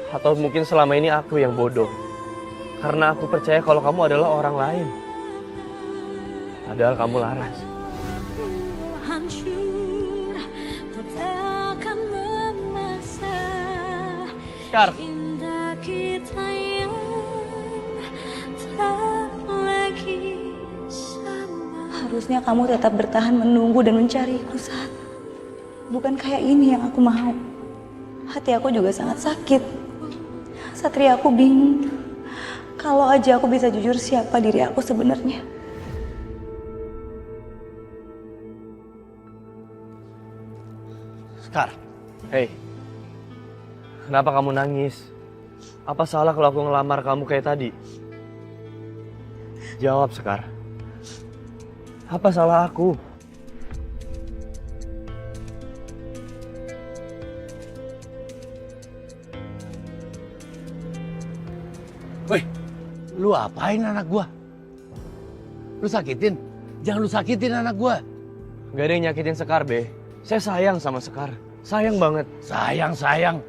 Atau mungkin selama ini aku yang bodoh. Karena aku percaya kalau kamu adalah orang lain. Padahal kamu Laras. Skar. Harusnya kamu tetap bertahan menunggu dan mencariku, Sat. Bukan kayak ini yang aku mau. Hati aku juga sangat sakit. Satria, aku bingung. Kalau aja aku bisa jujur siapa diri aku sebenarnya. Skar. Hei. Kenapa kamu nangis? Apa salah kalau aku ngelamar kamu kayak tadi? Jawab, Skar. Apa salah aku? Woi, lu apain anak gua? Lu sakitin? Jangan lu sakitin anak gua. Gak ada yang nyakitin Sekar, Be. Saya sayang sama Sekar. Sayang banget. Sayang.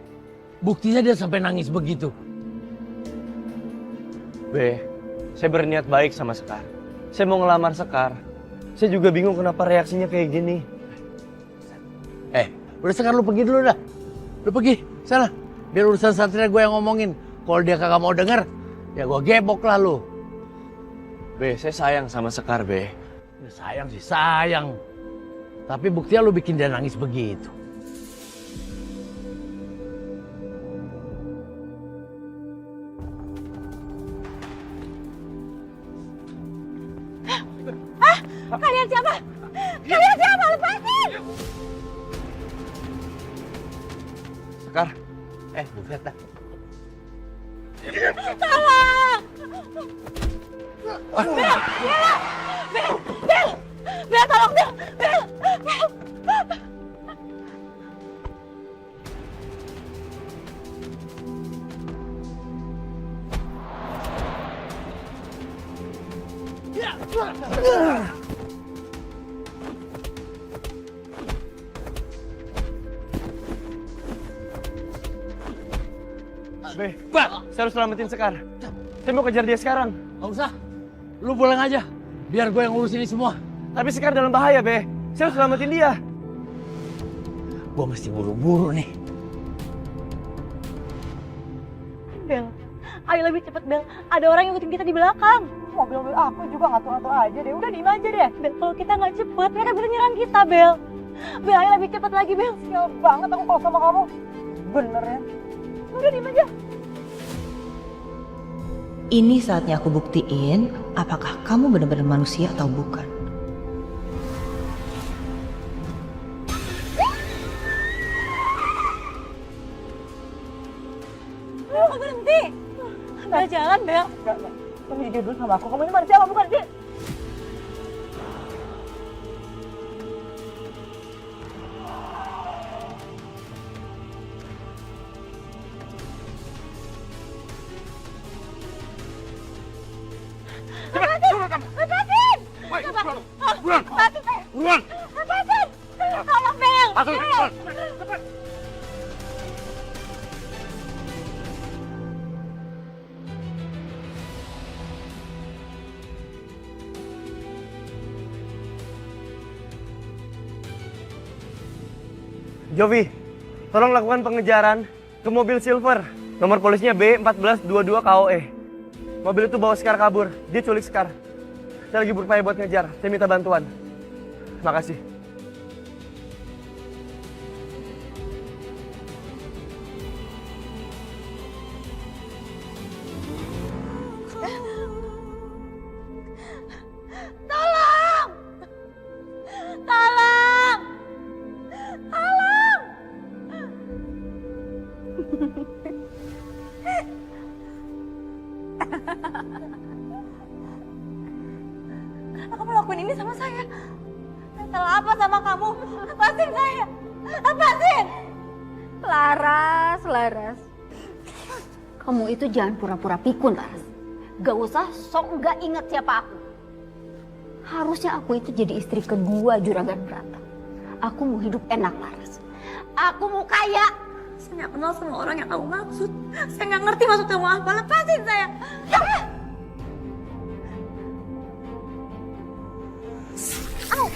Buktinya dia sampai nangis begitu. Be, saya berniat baik sama Sekar. Saya mau ngelamar Sekar. Saya juga bingung kenapa reaksinya kayak gini. Udah Sekar, lu pergi dulu dah. Lu pergi, sana. Biar urusan Satria gue yang ngomongin. Kalau dia kagak mau denger, ya gue gebok lah lu. Be, saya sayang sama Sekar, Be. Ya, sayang sih, sayang. Tapi buktinya lu bikin dia nangis begitu. Kalian siapa? Kalian siapa? Lepasin! Sekar, Buset dah. Tolong! Bel! Bel, tolong Bel! Bel! Be, saya harus selamatin Sekar. Saya mau kejar dia sekarang. Gak usah, lu pulang aja. Biar gue yang ngurus ini semua. Tapi Sekar dalam bahaya, Be. Saya harus selamatin dia. Gue mesti buru-buru nih. Bel, ayo lebih cepet Bel. Ada orang yang ngikutin kita di belakang. Mobil-mobil aku juga ngatur-ngatur aja deh. Udah diem aja deh. Bel, kalau kita nggak cepet, mereka bisa nyerang kita, Bel. Bel, ayo lebih cepet lagi, Bel. Sial banget aku kalau sama kamu. Bener ya. Udah diem aja. Ini saatnya aku buktiin apakah kamu benar-benar manusia atau bukan. Bel, kok berhenti? Bel, jalan, Bel. Enggak. Kamu jujur dulu sama aku. Kamu ini manusia apa bukan sih? Lepasin! Buruan! Buruan! Lepasin! Tolong, Bel! Jovi, tolong lakukan pengejaran ke mobil Silver. Nomor polisnya B1422 KOE. Mobil itu bawa Sekar kabur. Dia culik Sekar. Saya lagi berupaya buat ngejar. Saya minta bantuan. Makasih. Tolong! Tolong! Tolong! Kenapa kamu lakuin ini sama saya? Saya salah apa sama kamu? Lepasin saya! Lepasin! Laras. Kamu itu jangan pura-pura pikun, Laras. Gak usah sok gak inget siapa aku. Harusnya aku itu jadi istri kedua Juragan Brata. Aku mau hidup enak, Laras. Aku mau kaya. Saya nggak kenal sama orang yang kamu maksud. Saya nggak ngerti maksud kamu apa. Lepasin saya! Au!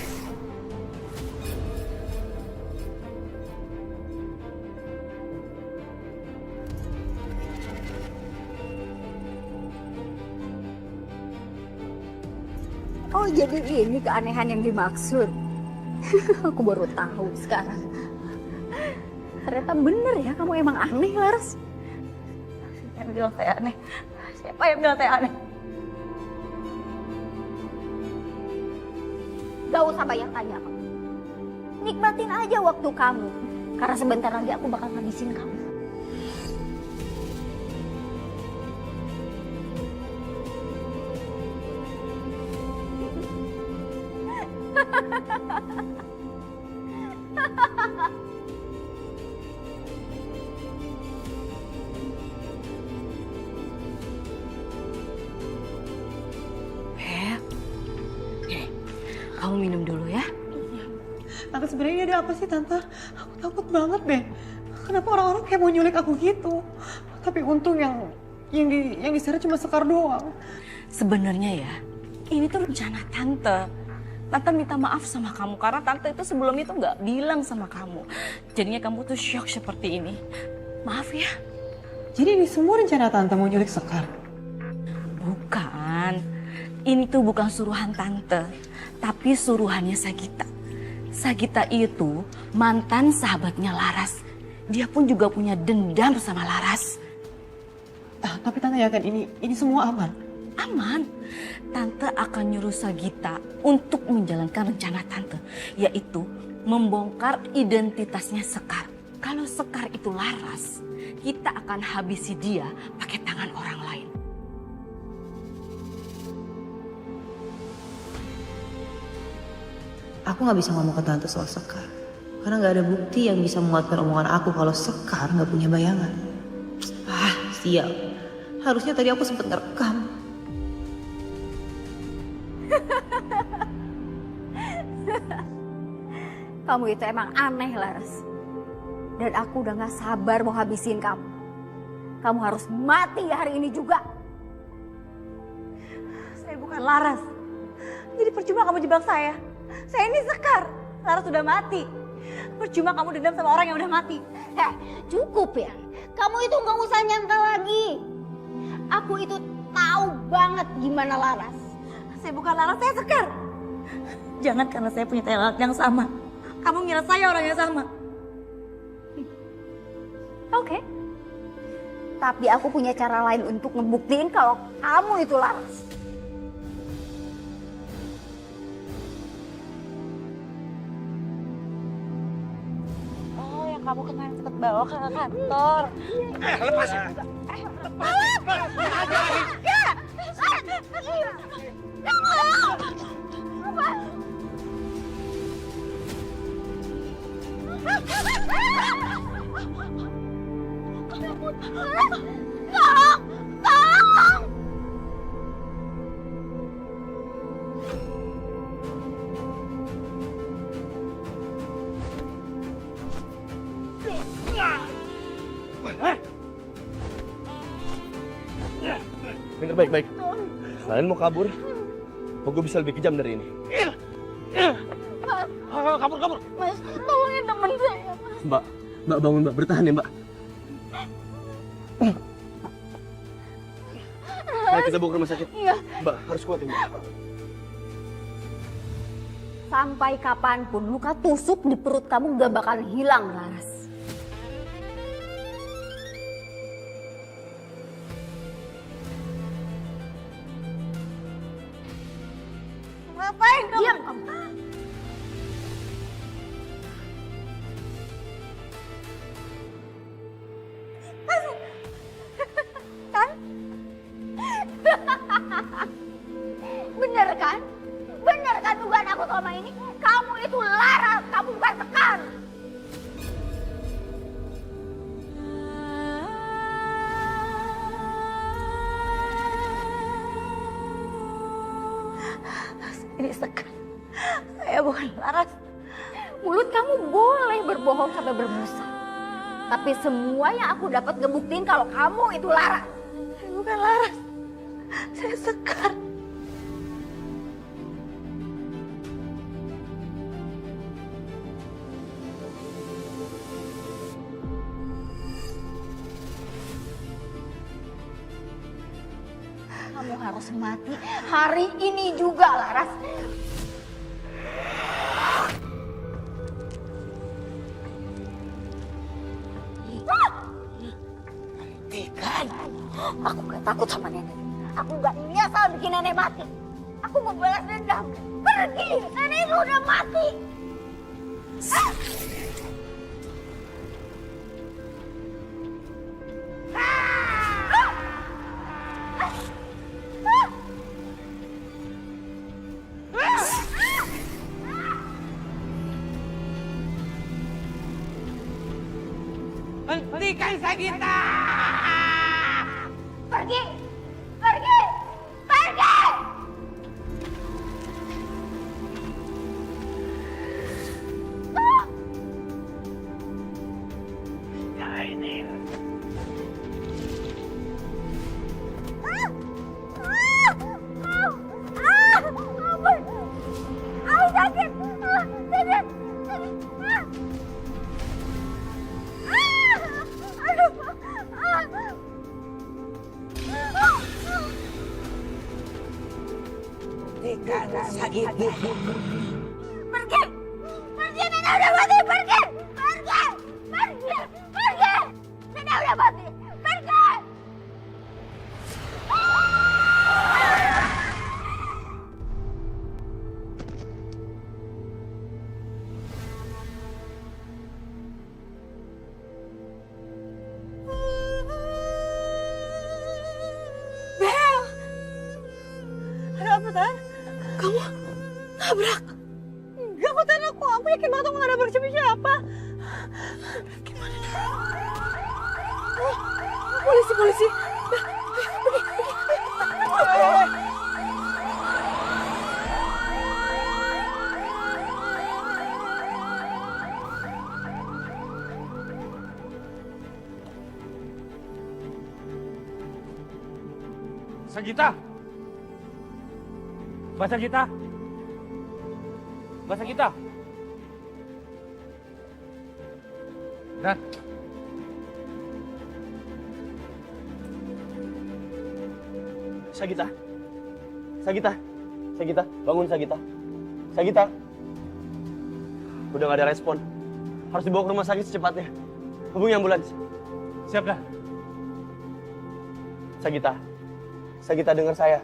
Oh, jadi ini keanehan yang dimaksud. Aku baru tahu sekarang. Ternyata bener ya, kamu emang aneh, Laras. Siapa yang bilang saya aneh? Siapa yang bilang saya aneh? Gak usah banyak tanya kamu. Nikmatin aja waktu kamu. Karena sebentar lagi aku bakal ngabisin kamu. Kamu minum dulu ya. Tante, sebenarnya ini ada apa sih, Tante? Aku takut banget deh. Kenapa orang-orang kayak mau nyulik aku gitu? Tapi untung yang diseret cuma Sekar doang. Sebenarnya ya, ini tuh rencana tante. Tante minta maaf sama kamu karena tante itu sebelumnya tuh nggak bilang sama kamu. Jadinya kamu tuh shock seperti ini. Maaf ya. Jadi ini semua rencana tante mau nyulik Sekar? Bukan. Ini tuh bukan suruhan tante, tapi suruhannya Sagita. Sagita itu mantan sahabatnya Laras. Dia pun juga punya dendam sama Laras. Tapi tante yakin ini semua aman? Aman. Tante akan nyuruh Sagita untuk menjalankan rencana tante, yaitu membongkar identitasnya Sekar. Kalau Sekar itu Laras, kita akan habisi dia pakai tangan orang lain. Aku nggak bisa ngomong ke tante soal Sekar. Karena nggak ada bukti yang bisa menguatkan omongan aku kalau Sekar nggak punya bayangan. Sial. Harusnya tadi aku sempat ngerekam. Kamu itu emang aneh, Laras. Dan aku udah gak sabar mau habisin kamu. Kamu harus mati hari ini juga. Saya bukan Laras. Jadi percuma kamu jebak saya. Saya ini Sekar. Laras udah mati. Percuma kamu dendam sama orang yang udah mati. Cukup ya. Kamu itu gak usah nyangka lagi. Aku itu tahu banget gimana Laras. Saya bukan Laras, saya Sekar. Jangan karena saya punya talent yang sama. Kamu ngira saya orang yang sama. Oke. Tapi aku punya cara lain untuk ngebuktiin kalau kamu itu Laras. Oh, yang kamu kemarin sempat bawa ke kantor. Lepasin. Bener, baik. Kalian mau kabur? Apa gue bisa lebih kejam dari ini? Kabur. Mas, tolongin temen saya, Mas. Mbak bangun mbak, bertahan ya mbak. Ayo kita bawa ke rumah sakit. Iya. Mbak, harus kuat ya mbak. Sampai kapanpun luka tusuk di perut kamu gak bakal hilang, Laras. Ngapain kamu? Diam kamu. Kan? Bener kan? Bener kan dugaan aku selama ini? Kamu itu Laras, kamu bukan Sekar. Ini Sekar. Saya bukan Laras. Mulut kamu boleh berbohong sampai berbusa. Tapi semua yang aku dapat ngebuktiin kalau kamu itu Laras. Saya bukan Laras. Saya Sekar. Kamu harus mati hari ini juga, Laras. Hentikan. Aku gak takut sama nenek. Aku gak nyesal bikin nenek mati. Aku mau balas dendam. Pergi, nenek itu udah mati. Hentikan Sagita! Pergi! Pergi! Pergi! lagi. Pergi! Pergi, Nenek udah mati! Pergi! Pergi! Pergi! Pergi! Nenek udah mati! Pergi! Bel! Ada apa, Tan? Kamu nabrak? Enggak kok, Tan. Aku yakin banget aku gak nabrak siapa-siapa. Gimana? Oh, polisi. Bel, ayo, pergi. Sagita! Mbak Sagita! Mbak Sagita! Dan Sagita. Sagita, bangun Sagita. Sagita. Udah gak ada respon. Harus dibawa ke rumah sakit secepatnya. Hubungi ambulans. siap dah. Sagita dengar saya.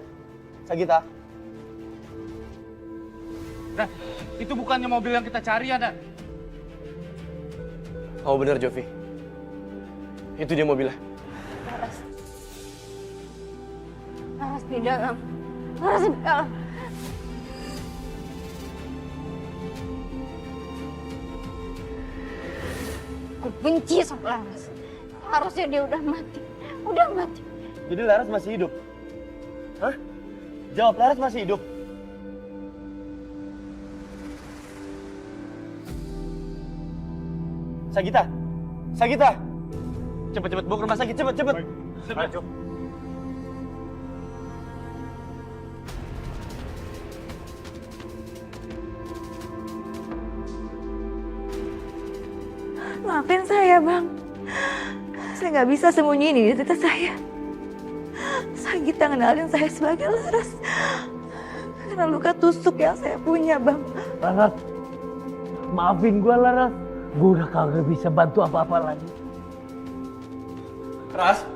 Sagita. Dan itu bukannya mobil yang kita cari ya, Dan. Oh bener Jovi. Itu dia mobilnya. Laras di dalam. Laras di dalam. Aku benci sama Laras. Harusnya dia udah mati. Udah mati. Jadi Laras masih hidup? Hah? Jawab, Laras masih hidup? Sagita! Cepet, bawa ke rumah sakit, cepet! Ayo. Maafin saya, Bang. Saya nggak bisa sembunyiin identitas saya. Sagita kenalin saya sebagai Laras. Karena luka tusuk yang saya punya, Bang. Laras, maafin gue Laras. Gue udah kagak bisa bantu apa-apa lagi. Ras,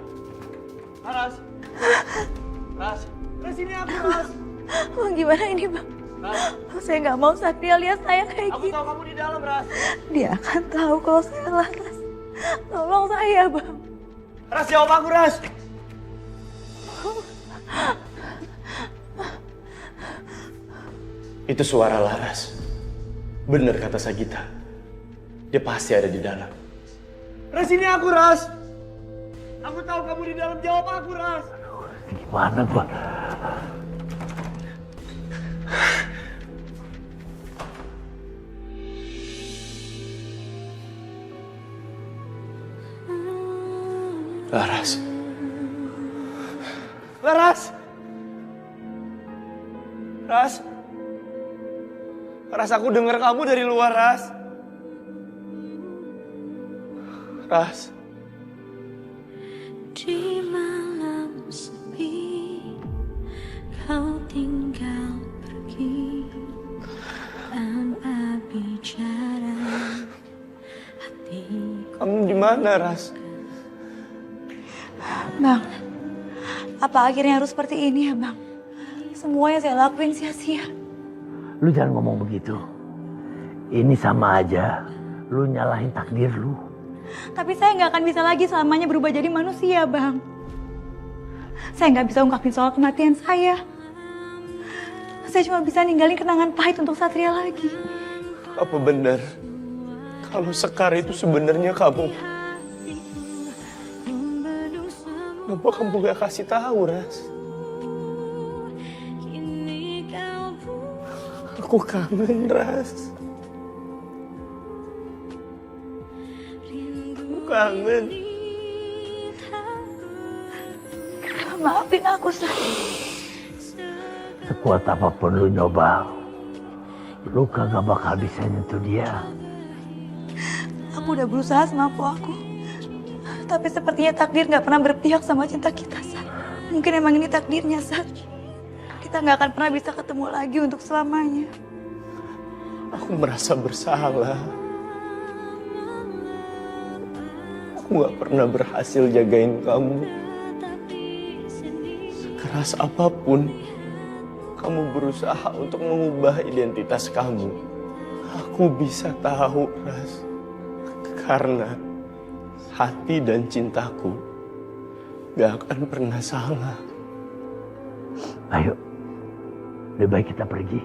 sini aku, Ras. Bang, gimana ini, Bang? Saya nggak mau Satria lihat saya kayak Aku gini. tahu kamu di dalam, Ras. Dia akan tahu kalau saya Laras. Tolong saya, Bang. Ras, jawab aku, Ras. Itu suara Laras. Bener kata Sagita. Dia pasti ada di dalam. Ras, ini aku, Ras. Aku tahu kamu di dalam. Jawab aku, Ras. Gimana gua? Laras. Ras, aku dengar kamu dari luar, Ras. Di malam sepi, kau tinggal pergi tanpa bicara. Hatiku Kamu di mana, Ras? Bang, apa akhirnya harus seperti ini ya, Bang? Semua yang saya lakuin sia-sia. Lu jangan ngomong begitu. Ini sama aja lu nyalahin takdir lu. Tapi saya nggak akan bisa lagi selamanya berubah jadi manusia, Bang. Saya nggak bisa ungkapin soal kematian saya. Saya cuma bisa ninggalin kenangan pahit untuk Satria lagi. Apa benar kalau Sekar itu sebenarnya kamu? Kenapa kamu gak kasih tahu, Ras? Aku kangen, Ras. Aku kangen. Maafin aku, Satria. Sekuat apapun lu nyoba, lu kagak bakal bisa nyentuh dia. Aku udah berusaha semampu aku. Tapi sepertinya takdir nggak pernah berpihak sama cinta kita, Sat. Mungkin emang ini takdirnya, Sat. kita nggak akan pernah bisa ketemu lagi untuk selamanya. Aku merasa bersalah. Aku gak pernah berhasil jagain kamu. Sekeras apapun, kamu berusaha untuk mengubah identitas kamu. Aku bisa tahu, Ras. Karena hati dan cintaku gak akan pernah salah. Ayo, lebih baik kita pergi.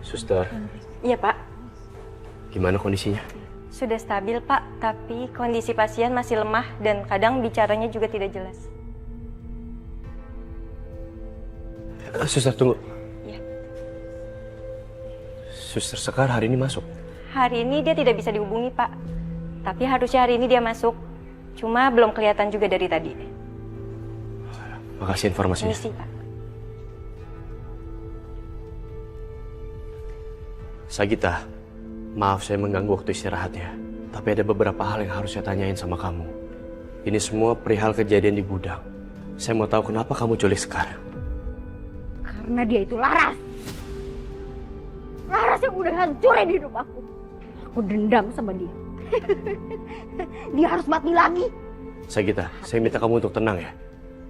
Suster, Iya Pak, gimana kondisinya? sudah stabil Pak, tapi kondisi pasien masih lemah dan kadang bicaranya juga tidak jelas. Suster, tunggu. Iya. Suster Sekar hari ini masuk? Hari ini dia tidak bisa dihubungi Pak, tapi harusnya hari ini dia masuk. Cuma belum kelihatan juga dari tadi. Makasih informasinya. Misi Pak. Sagita, maaf saya mengganggu waktu istirahatnya. Tapi ada beberapa hal yang harus saya tanyain sama kamu. Ini semua perihal kejadian di gudang. Saya mau tahu kenapa kamu culik Sekar. Karena dia itu Laras. Laras yang udah hancurin hidup aku. Aku dendam sama dia. Dia harus mati lagi. Sagita, saya minta kamu untuk tenang ya.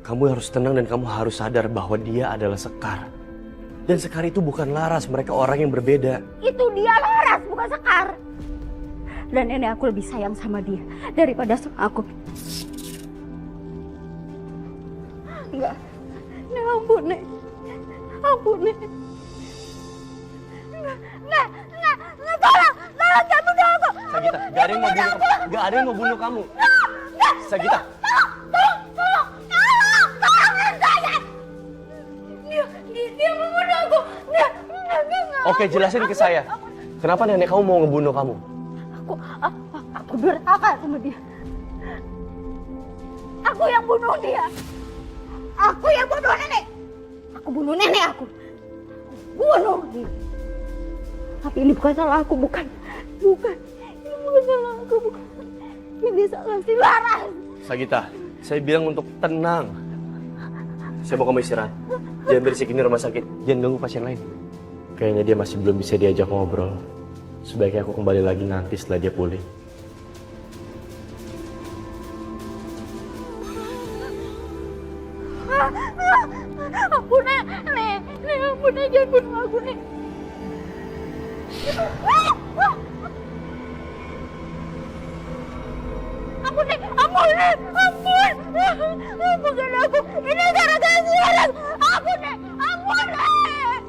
Kamu harus tenang dan kamu harus sadar bahwa dia adalah Sekar. Dan Sekar itu bukan Laras, mereka orang yang berbeda. Itu dia Laras, bukan Sekar. Dan nenek aku lebih sayang sama dia daripada sama aku. Enggak. Nek, ampun, Nek. Ampun, Nek. Nek, tolong, jangan bunuh aku. Sagita, gak ada yang mau bunuh kamu. Gak ada yang mau bunuh kamu. Sagita. Tolong saya. Dia membunuh aku. Oke, jelasin ke saya. Kenapa nenek kamu mau ngebunuh kamu? Aku durhaka sama dia. Aku yang bunuh dia. Aku yang bunuh nenek. Aku bunuh nenek aku. Bunuh dia. Tapi ini bukan salah aku, bukan. Ini bukan salah aku, bukan. Ini salah si Laras. Sagita, saya bilang untuk tenang. Saya mau kamu istirahat. Jangan berisik, ini rumah sakit. Jangan ganggu pasien lain. Kayaknya dia masih belum bisa diajak ngobrol. Sebaiknya aku kembali lagi nanti setelah dia pulih. Ampun, Nek. Ampun, Nek. Jangan bunuh aku, Nek. Ampun, Nek. Ampun, Nek. Ampun. Ampunkan aku. Ini gara-gara si Laras. Ampun, Nek. Ampun, Nek.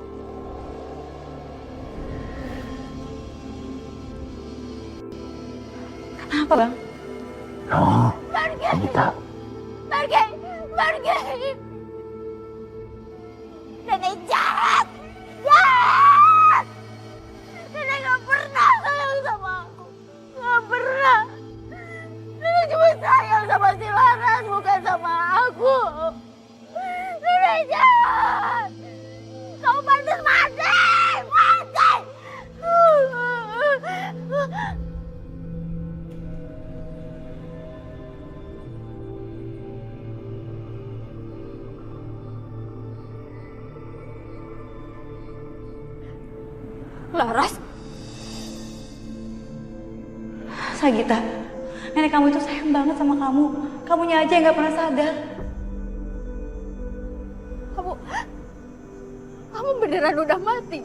Kenapa Bang? Oh, Pergi. Sagita. Pergi. Nenek jahat. Nenek gak pernah sayang sama aku. Gak pernah. Nenek cuma sayang sama si Laras, bukan sama aku. Nenek jahat. Kamu pantas mati. Mati. Laras? Sagita, nenek kamu itu sayang banget sama kamu. Kamunya aja yang gak pernah sadar. Kamu beneran udah mati?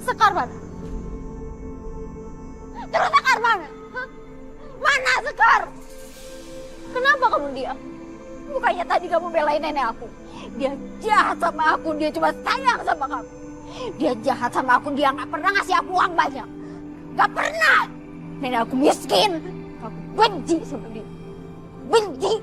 Sekar mana? Terus Sekar mana? Mana Sekar? Kenapa kamu diam? Bukannya tadi kamu belain nenek aku? Dia jahat sama aku, dia cuma sayang sama kamu. Dia jahat sama aku, dia gak pernah ngasih aku uang banyak. Gak pernah. Nenek aku miskin. Aku benci sama dia. Benci.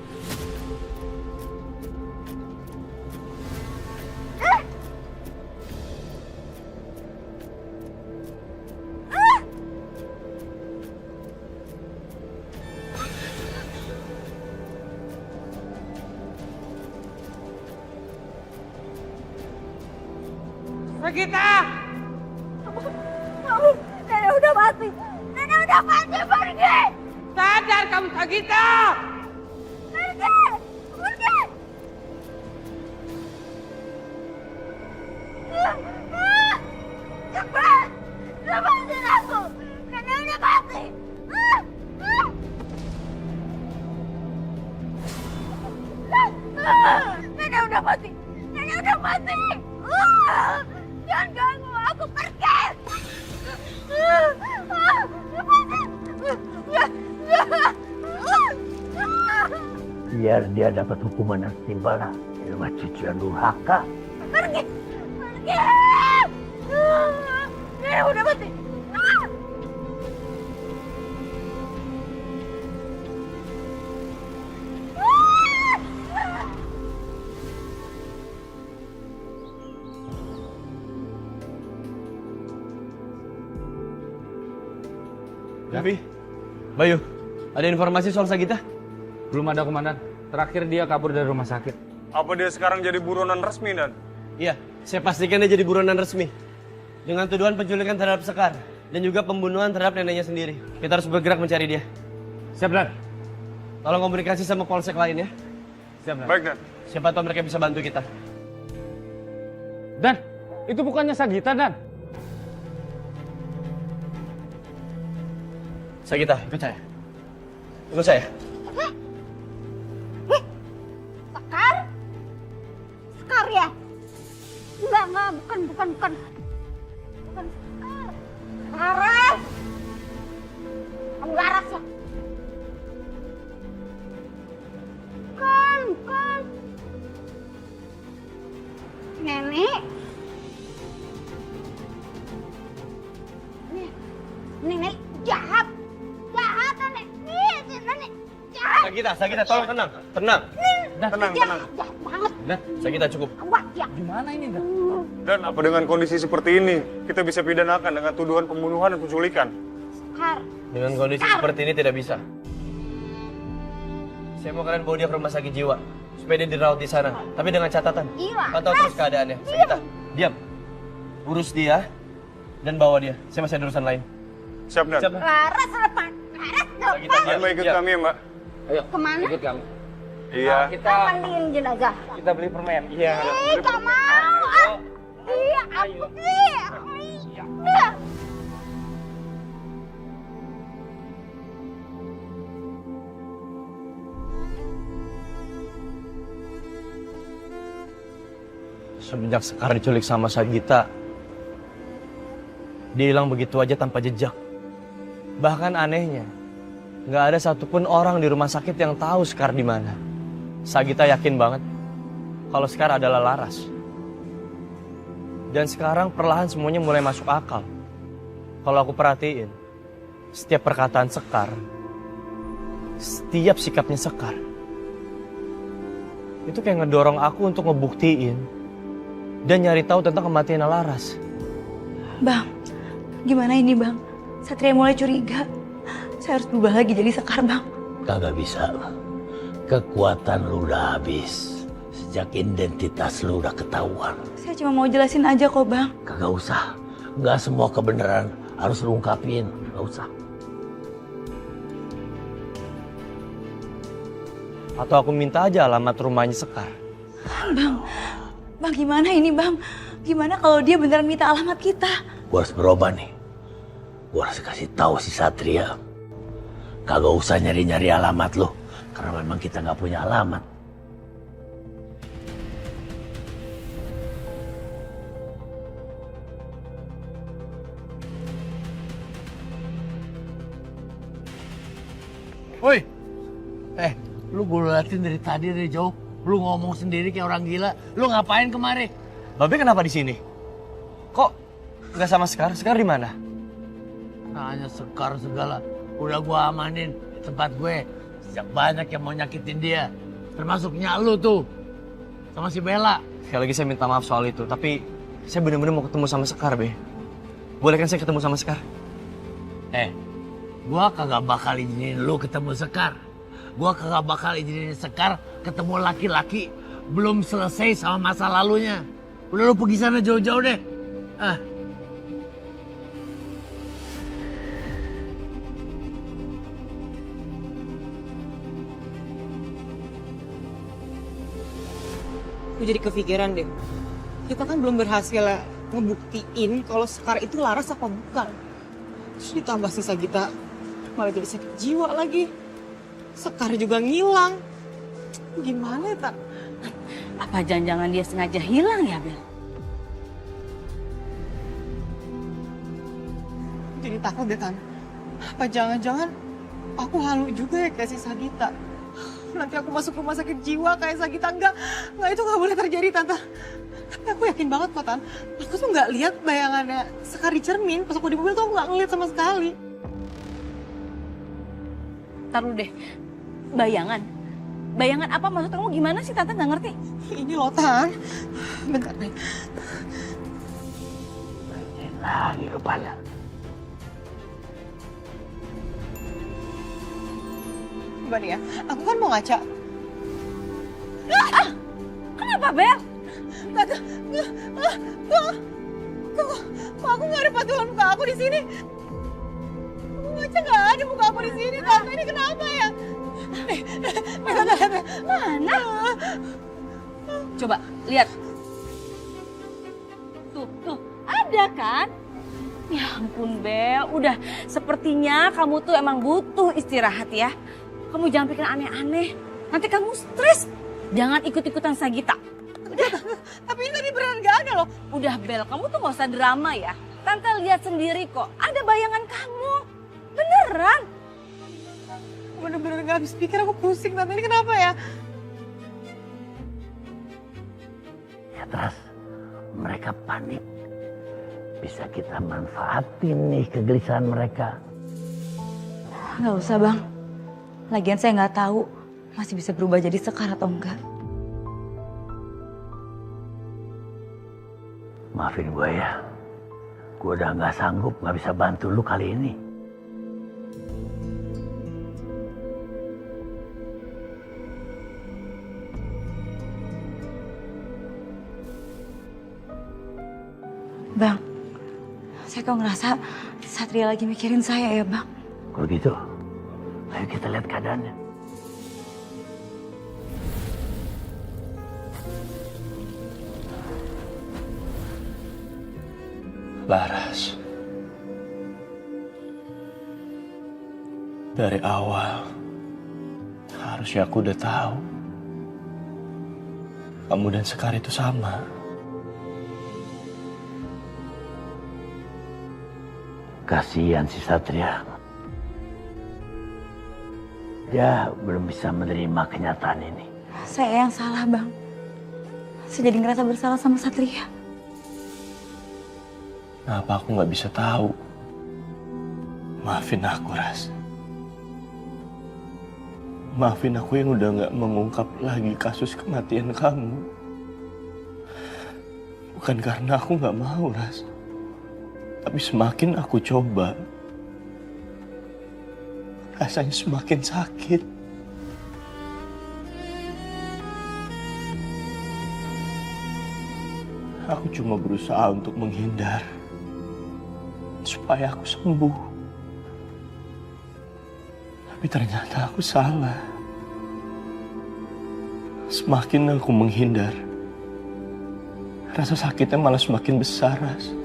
Sagita! Nenek udah mati. Nenek udah mati, pergi. Sadar kamu, Sagita! Pergi. Pergi. Cepat. Lepasin aku. Nenek udah mati. Nenek udah mati. Nenek udah mati. Jangan ganggu aku, pergi. Biar dia dapat hukuman yang timbalan di rumah cucu yang durhaka. Pergi. Pergi. Nenek udah mati. Gavi, Bayu, ada informasi soal Sagita? Belum ada, Komandan. Terakhir dia kabur dari rumah sakit. Apa dia sekarang jadi buronan resmi, Dan? Iya, saya pastikan dia jadi buronan resmi. Dengan tuduhan penculikan terhadap Sekar dan juga pembunuhan terhadap neneknya sendiri. Kita harus bergerak mencari dia. Siap, Dan. Tolong komunikasi sama polsek lain ya. Siap, Dan. Baik, Dan. Siapa tahu mereka bisa bantu kita. Dan, itu bukannya Sagita, Dan. Sagita, ikut saya. Ikut saya. Sekar? Sekar ya? Enggak, bukan. Bukan Sekar. Laras! Kamu Laras ya? Bukan. Nenek. Nenek jahat. Jahat, Nenek. Nenek jahat. Sagita, tolong tenang. Tenang. Tenang. Jahat banget. Sagita cukup. Wah, ya. Gimana ini, Dan? Dan apa dengan kondisi seperti ini, kita bisa pidanakan dengan tuduhan pembunuhan dan penculikan? Sekar. Dengan kondisi seperti ini tidak bisa. Saya mau kalian bawa dia ke rumah sakit jiwa supaya dia dirawat di sana. Tapi dengan catatan, pantau terus keadaannya. Sagita, diam. Urus dia dan bawa dia. Saya masih ada urusan lain. Siap, Dan. Laras lepas. Laras Sagita, lepas. Dan mau ikut kami, Mbak? Ayo, Kemana? ikut kami. Iya. Kita Mandiin jenazah. kita beli permen. Iya. Gak mau. Iya, aku sih. Iya. Semenjak Sekar diculik sama Sagita, dia hilang begitu aja tanpa jejak. Bahkan anehnya, nggak ada satupun orang di rumah sakit yang tahu Sekar di mana. Sagita yakin banget kalau Sekar adalah Laras. Dan sekarang perlahan semuanya mulai masuk akal. Kalau aku perhatiin, setiap perkataan Sekar, setiap sikapnya Sekar, itu kayak ngedorong aku untuk ngebuktiin dan nyari tahu tentang kematian Laras. Bang, gimana ini bang? Satria mulai curiga. Saya harus berubah lagi jadi Sekar, Bang. Kagak bisa. Kekuatan lu udah habis. Sejak identitas lu udah ketahuan. Saya cuma mau jelasin aja kok, Bang. Kagak usah. Nggak semua kebenaran harus lu ungkapin. Nggak usah. Atau aku minta aja alamat rumahnya Sekar. Bang gimana ini, Bang? Gimana kalau dia beneran minta alamat kita? Gua harus berubah nih. Gua harus kasih tahu si Satria. Kagak usah nyari-nyari alamat lo. Karena memang kita nggak punya alamat. Woi, lu gue liatin dari tadi dari jauh. Lu ngomong sendiri kayak orang gila. Lu ngapain kemari? Babe kenapa di sini? Kok nggak sama Sekar? Sekar di mana? Nanya Sekar segala. Udah gua amanin di tempat gue. Sejak banyak yang mau nyakitin dia. Termasuknya lu tuh. Sama si Bella. Sekali lagi saya minta maaf soal itu. Tapi saya bener-bener mau ketemu sama Sekar, Be. Boleh kan saya ketemu sama Sekar? Gua kagak bakal izinin lu ketemu Sekar. Gua kagak bakal izinin Sekar ketemu laki-laki belum selesai sama masa lalunya. Udah lu pergi sana jauh-jauh deh. Ah. Gue jadi kepikiran deh. Kita kan belum berhasil ngebuktiin kalau Sekar itu Laras apa bukan. Terus ditambah sisa kita malah jadi sakit jiwa lagi. Sekar juga ngilang. Gimana ya, Tak? Apa jangan-jangan dia sengaja hilang ya, Bel? Jadi takut deh, Tan. Apa jangan-jangan aku halu juga ya kayak si Sagita. Nanti aku masuk rumah sakit jiwa kayak Sagita. Enggak, itu nggak boleh terjadi, Tante. Tapi aku yakin banget kok, Tan. Aku tuh nggak lihat bayangannya Sekar di cermin. Pas aku di mobil tuh aku nggak ngeliat sama sekali. Taruh deh, bayangan. Bayangan apa maksud kamu gimana sih? Tante nggak ngerti. Ini loh, Tan. Bentar deh. Lagi kepala. Coba nih ya, aku kan mau ngaca. Kenapa, Bel? Tante, kok aku nggak ada patulan muka aku di sini? Aku ngaca nggak ada muka aku di sini, Tante. Ini kenapa ya? Mana? Coba lihat. Tuh, ada kan? Ya ampun, Bel. Udah, sepertinya kamu tuh emang butuh istirahat ya. Kamu jangan pikir aneh-aneh. Nanti kamu stres. Jangan ikut-ikutan Sagita. Tapi ini tadi beneran gak ada loh. Udah, Bel, kamu tuh gak usah drama ya. Tante lihat sendiri kok. Ada bayangan kamu. Beneran. Bener-bener gak habis pikir, aku pusing, Tante. Ini kenapa ya? Ya terus mereka panik. Bisa kita manfaatin nih kegelisahan mereka. Nggak usah, Bang. Lagian saya nggak tahu masih bisa berubah jadi Sekar atau enggak. Maafin gue ya. Gue udah nggak sanggup, nggak bisa bantu lu kali ini. Bang, saya kok ngerasa Satria lagi mikirin saya ya, Bang. Kalau gitu, ayo kita lihat keadaannya. Laras. Dari awal, harusnya aku udah tahu. Kamu dan Sekar itu sama. Kasihan si Satria. Dia belum bisa menerima kenyataan ini. Saya yang salah, Bang. Saya jadi ngerasa bersalah sama Satria. Kenapa aku nggak bisa tahu? Maafin aku, Ras. Maafin aku yang udah nggak mengungkap lagi kasus kematian kamu. Bukan karena aku nggak mau, Ras. Tapi semakin aku coba, rasanya semakin sakit. Aku cuma berusaha untuk menghindar, supaya aku sembuh. Tapi ternyata aku salah. Semakin aku menghindar, rasa sakitnya malah semakin besar, Ras.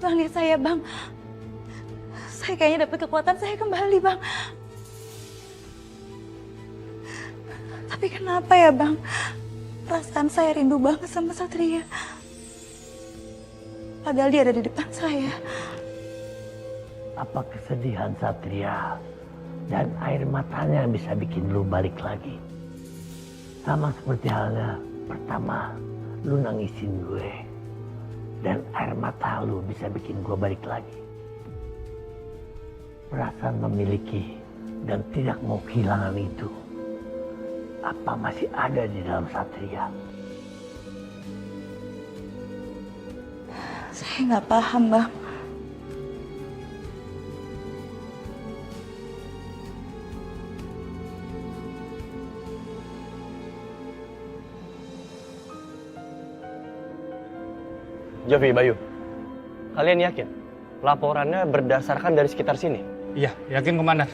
Bang, lihat saya, Bang. Saya kayaknya dapat kekuatan saya kembali, Bang. Tapi kenapa ya, Bang? Perasaan saya rindu banget sama Satria. Padahal dia ada di depan saya. Apa kesedihan Satria dan air matanya yang bisa bikin lu balik lagi? Sama seperti halnya pertama lu nangisin gue. Dan air mata lu bisa bikin gue balik lagi. perasaan memiliki dan tidak mau kehilangan itu, apa masih ada di dalam Satria? Saya nggak paham, Bang. Jovi, Bayu, kalian yakin laporannya berdasarkan dari sekitar sini? Iya, yakin Komandan.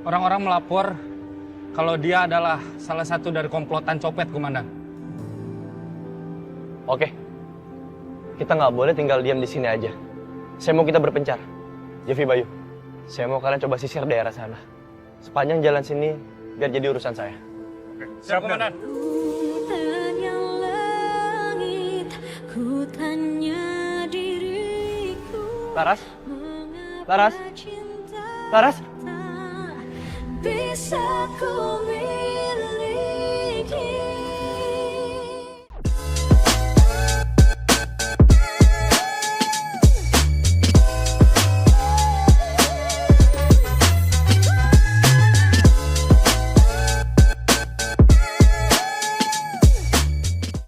Orang-orang melapor kalau dia adalah salah satu dari komplotan copet, Komandan. Oke, kita nggak boleh tinggal diam di sini aja. Saya mau kita berpencar. Jovi, Bayu, saya mau kalian coba sisir daerah sana. Sepanjang jalan sini, biar jadi urusan saya. Siap, Komandan. Tanya langit, ku tanya diriku. Laras? Laras? Laras? Bisa ku miliki.